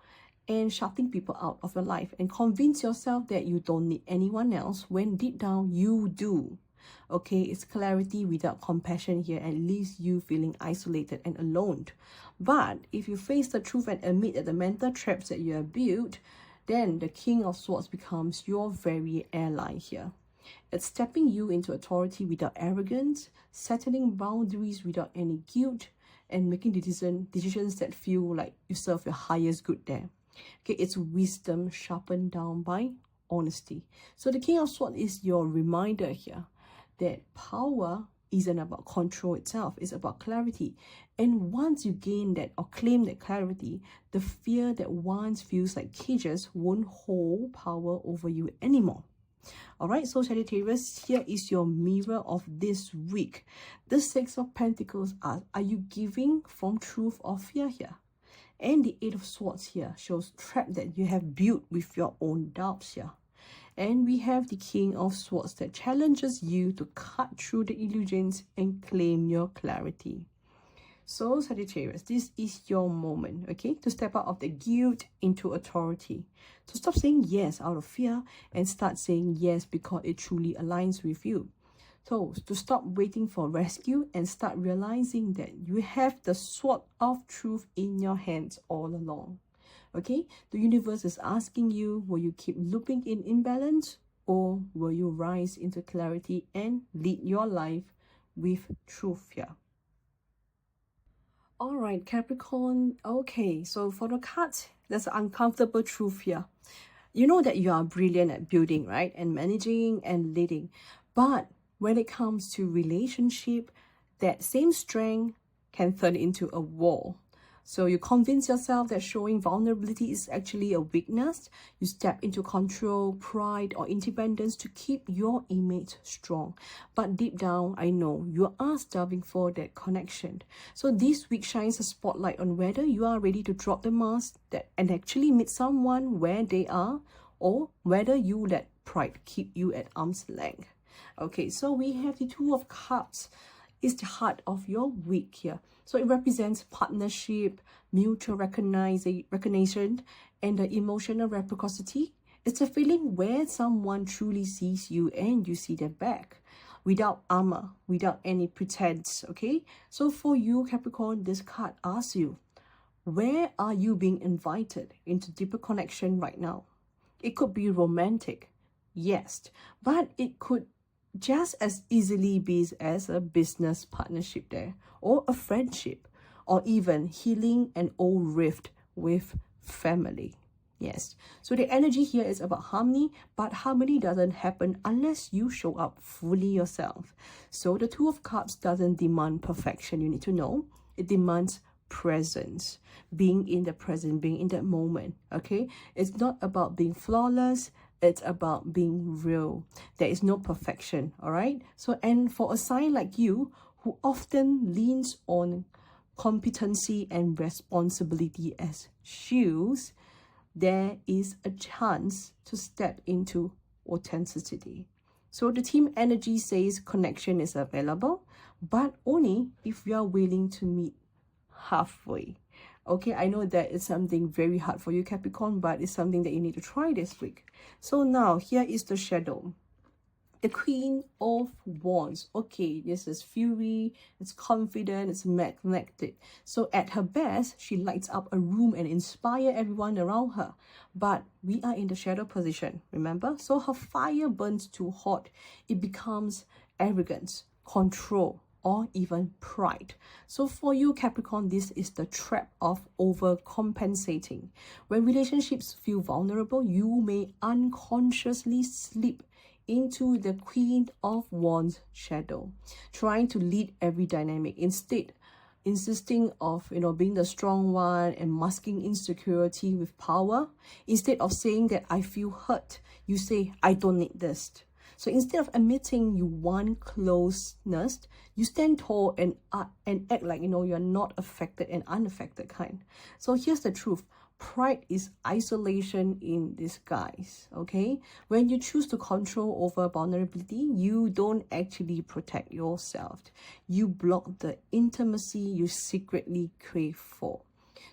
and shutting people out of your life and convince yourself that you don't need anyone else when deep down you do. Okay, it's clarity without compassion here and leaves you feeling isolated and alone. But if you face the truth and admit that the mental traps that you have built, then the King of Swords becomes your very ally here. It's stepping you into authority without arrogance, settling boundaries without any guilt, and making decisions that feel like you serve your highest good there. Okay, it's wisdom sharpened down by honesty. So the King of Swords is your reminder here that power isn't about control itself, it's about clarity. And once you gain that or claim that clarity, the fear that once feels like cages won't hold power over you anymore. Alright, so Sagittarius, here is your mirror of this week. The Six of Pentacles are you giving from truth or fear here? And the Eight of Swords here shows trap that you have built with your own doubts here. And we have the King of Swords that challenges you to cut through the illusions and claim your clarity. So Sagittarius, this is your moment, okay, to step out of the guilt into authority. To stop saying yes out of fear and start saying yes because it truly aligns with you. So to stop waiting for rescue and start realizing that you have the sword of truth in your hands all along. Okay, the universe is asking you, will you keep looping in imbalance or will you rise into clarity and lead your life with truth here? All right, Capricorn. Okay, so for the cards, there's an uncomfortable truth here. You know that you are brilliant at building, right? And managing and leading. But when it comes to relationship, that same strength can turn into a wall. So you convince yourself that showing vulnerability is actually a weakness. You step into control, pride, or independence to keep your image strong. But deep down, I know you are starving for that connection. So this week shines a spotlight on whether you are ready to drop the mask and actually meet someone where they are, or whether you let pride keep you at arm's length. Okay, so we have the Two of Cups. It's the heart of your week here. So it represents partnership, mutual recognition, and the emotional reciprocity. It's a feeling where someone truly sees you and you see their back, without armor, without any pretense, okay? So for you, Capricorn, this card asks you, where are you being invited into deeper connection right now? It could be romantic, yes, but it could just as easily be as a business partnership there, or a friendship, or even healing an old rift with family. Yes, so the energy here is about harmony, but harmony doesn't happen unless you show up fully yourself. So the Two of Cups doesn't demand perfection, you need to know. It demands presence, being in the present, being in that moment, okay? It's not about being flawless, it's about being real. There is no perfection, all right? So, and for a sign like you, who often leans on competency and responsibility as shields, there is a chance to step into authenticity. So the team energy says connection is available, but only if you are willing to meet halfway. Okay, I know that it's something very hard for you, Capricorn, but it's something that you need to try this week. So now, here is the shadow. The Queen of Wands. Okay, this is fury, it's confident, it's magnetic. So at her best, she lights up a room and inspire everyone around her. But we are in the shadow position, remember? So her fire burns too hot. It becomes arrogance, control, or even pride. So for you, Capricorn, this is the trap of overcompensating. When relationships feel vulnerable, you may unconsciously slip into the Queen of Wands shadow, trying to lead every dynamic, instead insisting of being the strong one and masking insecurity with power. Instead of saying that I feel hurt, you say I don't need this. So instead of admitting you want closeness, you stand tall and act like you're not affected and unaffected kind. So here's the truth. Pride is isolation in disguise, okay? When you choose to control over vulnerability, you don't actually protect yourself. You block the intimacy you secretly crave for.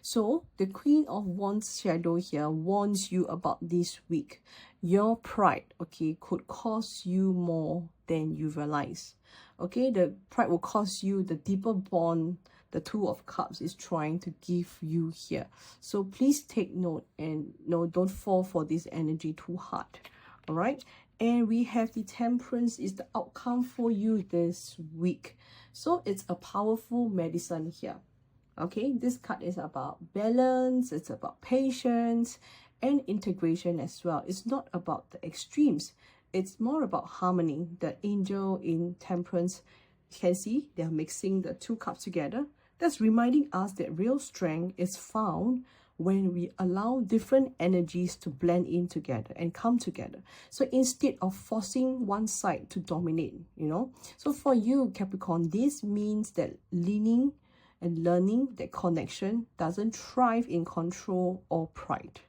So the Queen of Wands shadow here warns you about this week. Your pride, okay, could cost you more than you realize. Okay, the pride will cost you the deeper bond the Two of Cups is trying to give you here. So please take note and don't fall for this energy too hard. All right. And we have the Temperance is the outcome for you this week. So it's a powerful medicine here. Okay, this card is about balance, it's about patience and integration as well. It's not about the extremes. It's more about harmony. The angel in Temperance, you can see they're mixing the two cups together. That's reminding us that real strength is found when we allow different energies to blend in together and come together. So instead of forcing one side to dominate, So for you, Capricorn, this means that leaning and learning that connection doesn't thrive in control or pride.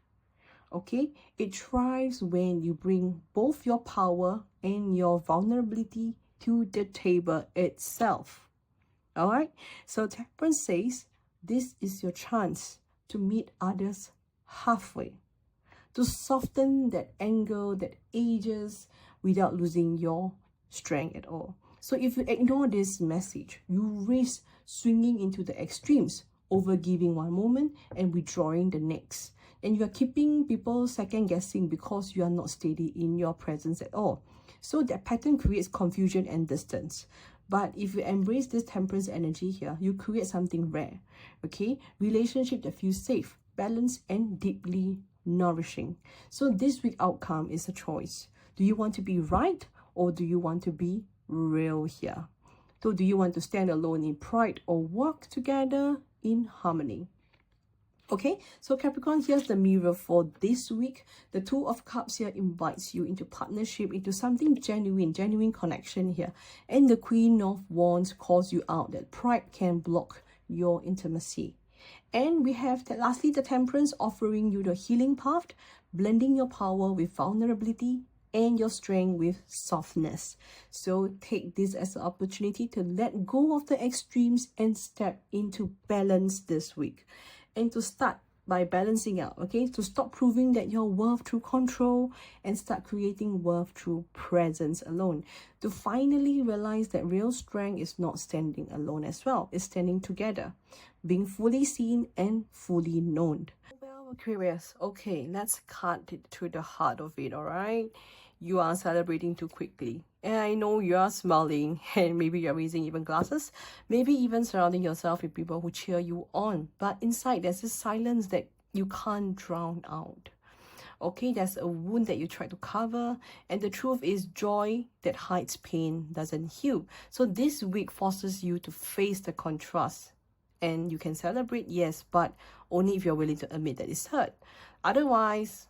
Okay, it thrives when you bring both your power and your vulnerability to the table itself. All right, so Temperance says this is your chance to meet others halfway, to soften that anger that ages without losing your strength at all. So if you ignore this message, you risk swinging into the extremes, over giving one moment and withdrawing the next. And you are keeping people second guessing because you are not steady in your presence at all. So that pattern creates confusion and distance. But if you embrace this Temperance energy here, you create something rare, okay? Relationship that feels safe, balanced, and deeply nourishing. So this week outcome is a choice. Do you want to be right or do you want to be real here? So do you want to stand alone in pride or work together in harmony? Okay, so Capricorn, here's the mirror for this week. The Two of Cups here invites you into partnership, into something genuine connection here. And the Queen of Wands calls you out that pride can block your intimacy. And we have that lastly, the Temperance, offering you the healing path, blending your power with vulnerability and your strength with softness. So take this as an opportunity to let go of the extremes and step into balance this week. And to start by balancing out, okay? To stop proving that you're worth through control and start creating worth through presence alone. To finally realize that real strength is not standing alone as well. It's standing together, being fully seen and fully known. Well, Aquarius, okay, let's cut it to the heart of it, all right? You are celebrating too quickly. And I know you are smiling and maybe you're raising even glasses, maybe even surrounding yourself with people who cheer you on. But inside, there's this silence that you can't drown out. Okay, there's a wound that you try to cover. And the truth is, joy that hides pain doesn't heal. So this week forces you to face the contrast. And you can celebrate, yes, but only if you're willing to admit that it's hurt. Otherwise,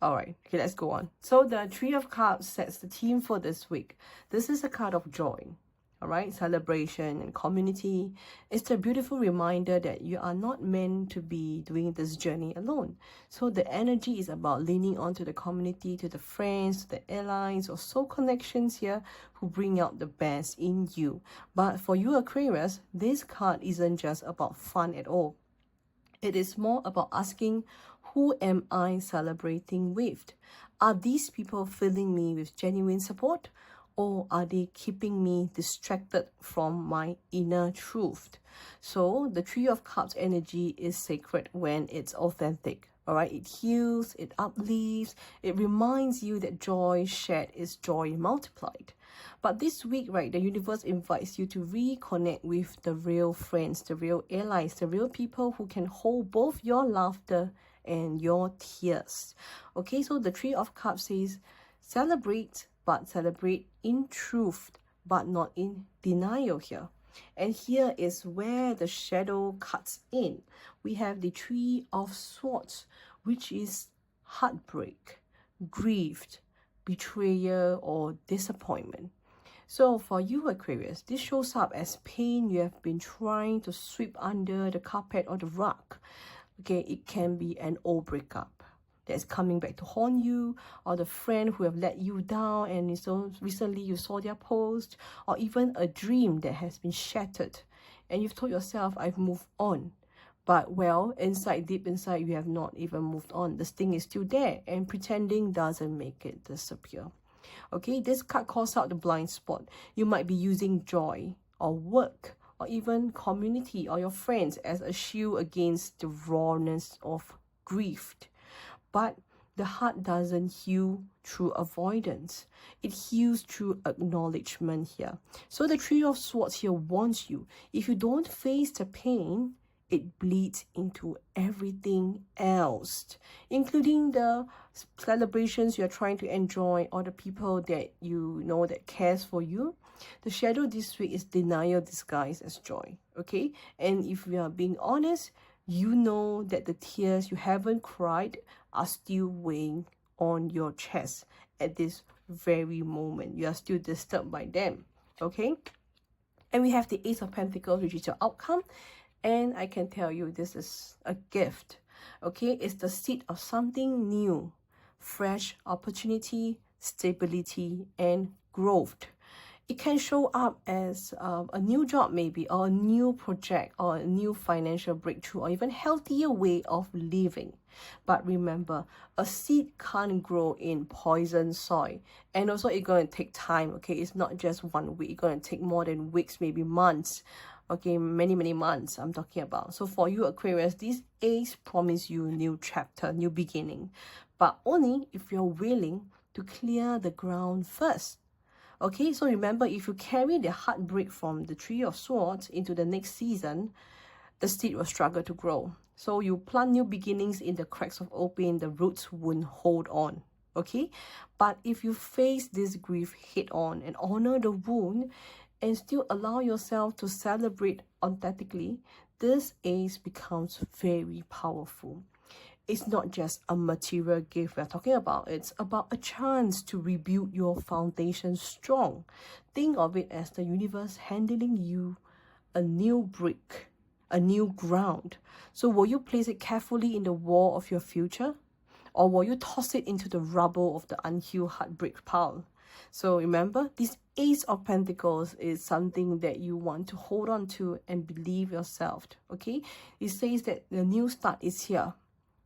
all right, okay, let's go on. So the Three of Cups sets the theme for this week. This is a card of joy, all right? Celebration and community. It's a beautiful reminder that you are not meant to be doing this journey alone. So the energy is about leaning onto the community, to the friends, to the allies or soul connections here who bring out the best in you. But for you, Aquarius, this card isn't just about fun at all. It is more about asking, who am I celebrating with? Are these people filling me with genuine support, or are they keeping me distracted from my inner truth? So the Three of Cups energy is sacred when it's authentic. All right, it heals, it uplifts, it reminds you that joy shared is joy multiplied. But this week, right, the universe invites you to reconnect with the real friends, the real allies, the real people who can hold both your laughter and your tears. Okay, so the Three of Cups says, celebrate, but celebrate in truth, but not in denial here. And here is where the shadow cuts in. We have the Three of Swords, which is heartbreak, grief, betrayal, or disappointment. So for you, Aquarius, this shows up as pain you have been trying to sweep under the carpet or the rug. Okay, it can be an old breakup that's coming back to haunt you, or the friend who have let you down and so recently you saw their post, or even a dream that has been shattered and you've told yourself, I've moved on. But well, deep inside, you have not even moved on. The sting is still there, and pretending doesn't make it disappear. Okay, this card calls out the blind spot. You might be using joy or work or even community or your friends as a shield against the rawness of grief. But the heart doesn't heal through avoidance. It heals through acknowledgement here. So the Three of Swords here warns you, if you don't face the pain, it bleeds into everything else, including the celebrations you're trying to enjoy or the people that you know that cares for you. The shadow this week is denial disguised as joy, okay? And if we are being honest, you know that the tears you haven't cried are still weighing on your chest at this very moment. You are still disturbed by them, okay? And we have the Ace of Pentacles, which is your outcome. And I can tell you this is a gift, okay? It's the seed of something new, fresh opportunity, stability, and growth. It can show up as a new job maybe, or a new project, or a new financial breakthrough, or even healthier way of living. But remember, a seed can't grow in poison soil. And also it's going to take time, okay? It's not just 1 week. It's going to take more than weeks, maybe months. Okay, many months I'm talking about. So for you, Aquarius, this Ace promise you a new chapter, new beginning. But only if you're willing to clear the ground first. Okay, so remember, if you carry the heartbreak from the Three of Swords into the next season, the seed will struggle to grow. So you plant new beginnings in the cracks of open, the roots won't hold on. Okay, but if you face this grief head on and honor the wound and still allow yourself to celebrate authentically, this ace becomes very powerful. It's not just a material gift we're talking about. It's about a chance to rebuild your foundation strong. Think of it as the universe handling you a new brick, a new ground. So will you place it carefully in the wall of your future? Or will you toss it into the rubble of the unhealed heartbreak pile? So remember, this Ace of Pentacles is something that you want to hold on to and believe yourself, okay? It says that the new start is here.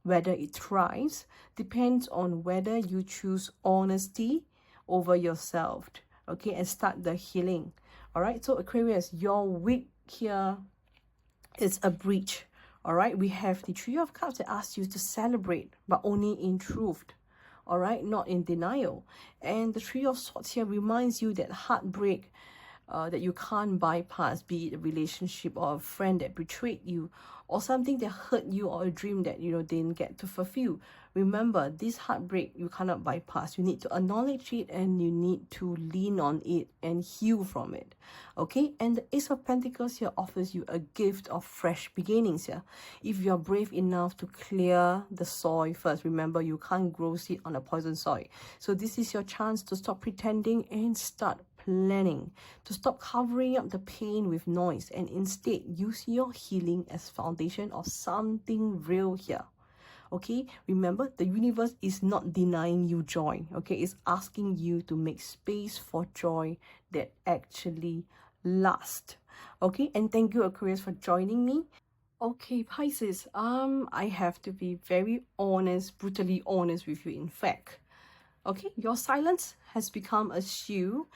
Whether it thrives depends on whether you choose honesty over yourself, okay, and start the healing. All right, so Aquarius, your week here is a breach. All right, we have the Three of Cups that asks you to celebrate, but only in truth. All right, not in denial. And the Three of Swords here reminds you that heartbreak that you can't bypass, be it a relationship or a friend that betrayed you, or something that hurt you, or a dream that didn't get to fulfill. Remember, this heartbreak you cannot bypass. You need to acknowledge it, and you need to lean on it and heal from it, okay? And the Ace of Pentacles here offers you a gift of fresh beginnings here. If you're brave enough to clear the soil first, remember, you can't grow seed on a poison soil. So this is your chance to stop pretending and start planning, to stop covering up the pain with noise, and instead use your healing as foundation of something real here. Okay, remember, the universe is not denying you joy. Okay, it's asking you to make space for joy that actually lasts. Okay, and thank you, Aquarius, for joining me. Okay, Pisces, I have to be very honest, brutally honest with you, in fact. Okay, your silence has become a shield,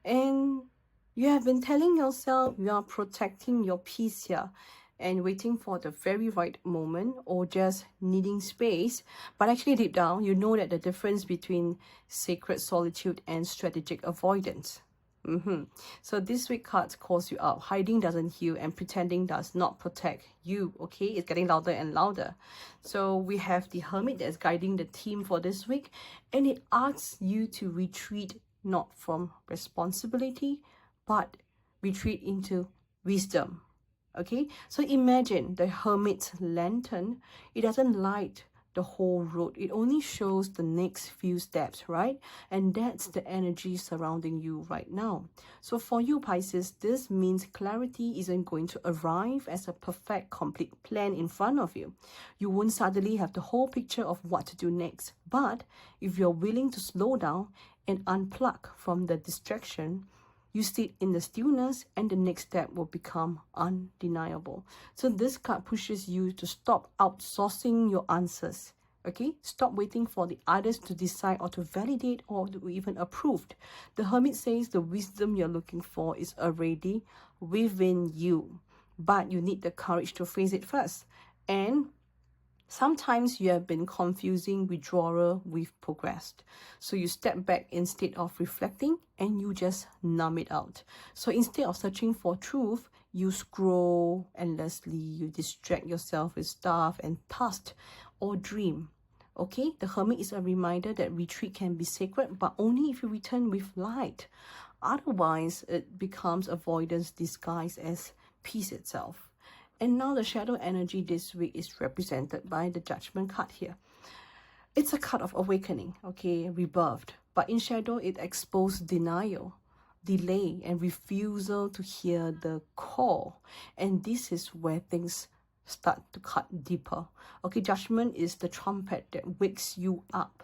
and you have been telling yourself you are protecting your peace here and waiting for the very right moment, or just needing space. But actually deep down, you know that the difference between sacred solitude and strategic avoidance. So this week cards calls you out. Hiding doesn't heal, and pretending does not protect you. Okay, it's getting louder and louder. So we have the Hermit that's guiding the theme for this week, and it asks you to retreat, not from responsibility, but retreat into wisdom. Okay, so imagine the Hermit's lantern. It doesn't light the whole road. It only shows the next few steps, right? And that's the energy surrounding you right now. So for you, Pisces, this means clarity isn't going to arrive as a perfect, complete plan in front of you. You won't suddenly have the whole picture of what to do next. But if you're willing to slow down and unplug from the distraction, you sit in the stillness, and the next step will become undeniable. So this card pushes you to stop outsourcing your answers. Okay, stop waiting for the others to decide or to validate or to even approve. The Hermit says the wisdom you're looking for is already within you, but you need the courage to face it first. And sometimes you have been confusing withdrawal with progress. So you step back instead of reflecting, and you just numb it out. So instead of searching for truth, you scroll endlessly, you distract yourself with stuff and tasks or dream. Okay, the Hermit is a reminder that retreat can be sacred, but only if you return with light. Otherwise, it becomes avoidance disguised as peace itself. And now the shadow energy this week is represented by the Judgment card here. It's a card of awakening, okay, rebirth. But in shadow, it exposes denial, delay, and refusal to hear the call. And this is where things start to cut deeper. Okay, Judgment is the trumpet that wakes you up.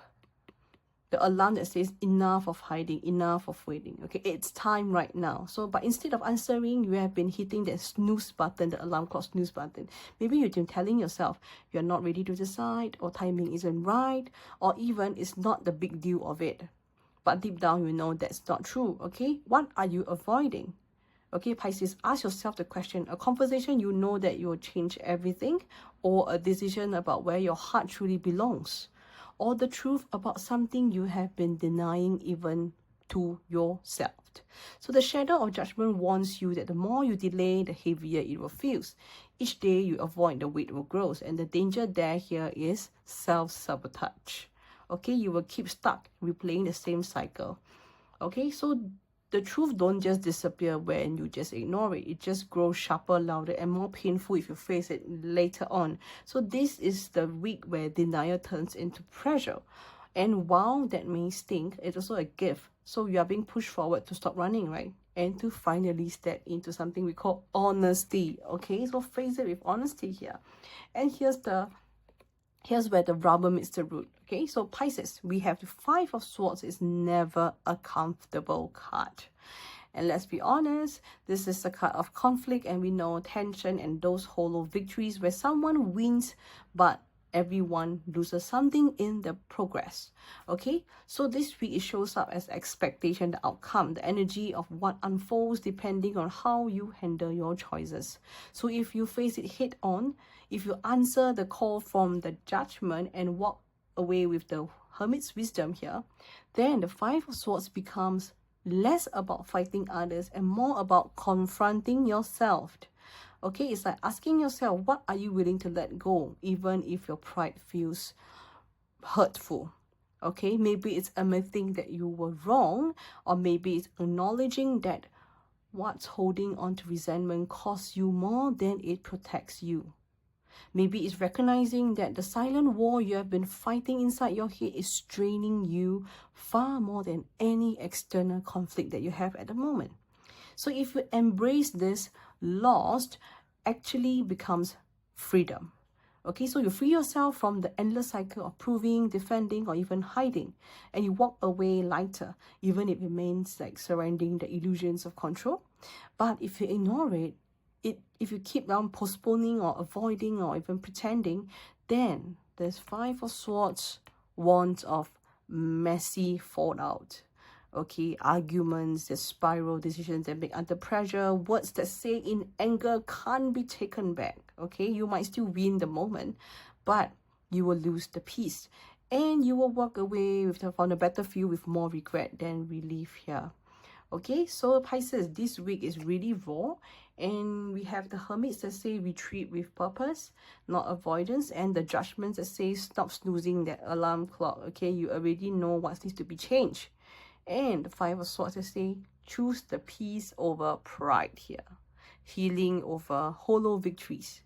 The alarm that says enough of hiding, enough of waiting. Okay, it's time right now. So, but instead of answering, you have been hitting that snooze button, the alarm clock snooze button. Maybe you've been telling yourself you're not ready to decide, or timing isn't right, or even it's not the big deal of it. But deep down, you know that's not true. Okay, what are you avoiding? Okay, Pisces, ask yourself the question: a conversation you know that you will change everything, or a decision about where your heart truly belongs, or the truth about something you have been denying even to yourself. So the shadow of Judgment warns you that the more you delay, the heavier it will feel. Each day you avoid, the weight will grow, and the danger there here is self-sabotage. Okay, you will keep stuck replaying the same cycle. Okay, so the truth don't just disappear when you just ignore it. It just grows sharper, louder, and more painful if you face it later on. So this is the week where denial turns into pressure. And while that may stink, it's also a gift. So you are being pushed forward to stop running, right? And to finally step into something we call honesty. Okay, so face it with honesty here. And here's where the rubber meets the road. Okay, so Pisces, we have the Five of Swords. Is never a comfortable card. And let's be honest, this is a card of conflict, and we know tension and those hollow victories where someone wins, but everyone loses something in the progress. Okay, so this week it shows up as expectation, the outcome, the energy of what unfolds depending on how you handle your choices. So if you face it head on, if you answer the call from the judgment and walk away with the Hermit's wisdom here, then the Five of Swords becomes less about fighting others and more about confronting yourself. Okay, it's like asking yourself, what are you willing to let go, even if your pride feels hurtful? Okay, maybe it's admitting that you were wrong, or maybe it's acknowledging that what's holding on to resentment costs you more than it protects you. Maybe it's recognizing that the silent war you have been fighting inside your head is straining you far more than any external conflict that you have at the moment. So if you embrace this, lost actually becomes freedom. Okay, so you free yourself from the endless cycle of proving, defending, or even hiding, and you walk away lighter, even if it means like surrendering the illusions of control. But if you ignore it, if you keep on postponing or avoiding or even pretending, then there's Five of Swords, wands of messy fallout. Okay, arguments, the spiral decisions that make under pressure, words that say in anger can't be taken back. Okay, you might still win the moment, but you will lose the peace, and you will walk away from the battlefield with more regret than relief here. Okay, so Pisces, this week is really raw, and we have the Hermits that say retreat with purpose, not avoidance, and the Judgments that say stop snoozing that alarm clock. Okay, you already know what needs to be changed. And the Five of Swords that say choose the peace over pride here, healing over hollow victories.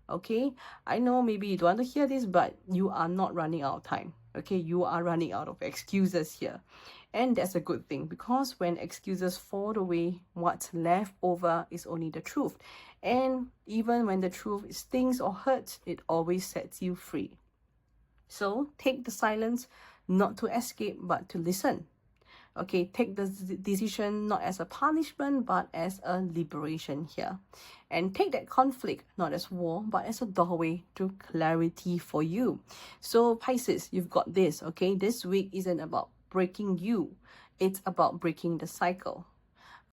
Okay, I know maybe you don't want to hear this, but you are not running out of time. Okay, you are running out of excuses here, and that's a good thing, because when excuses fall away, what's left over is only the truth. And even when the truth stings or hurts, it always sets you free. So take the silence not to escape but to listen. Okay, take the decision not as a punishment but as a liberation here. And take that conflict not as war but as a doorway to clarity for you. So Pisces, you've got this. Okay, this week isn't about breaking you, it's about breaking the cycle.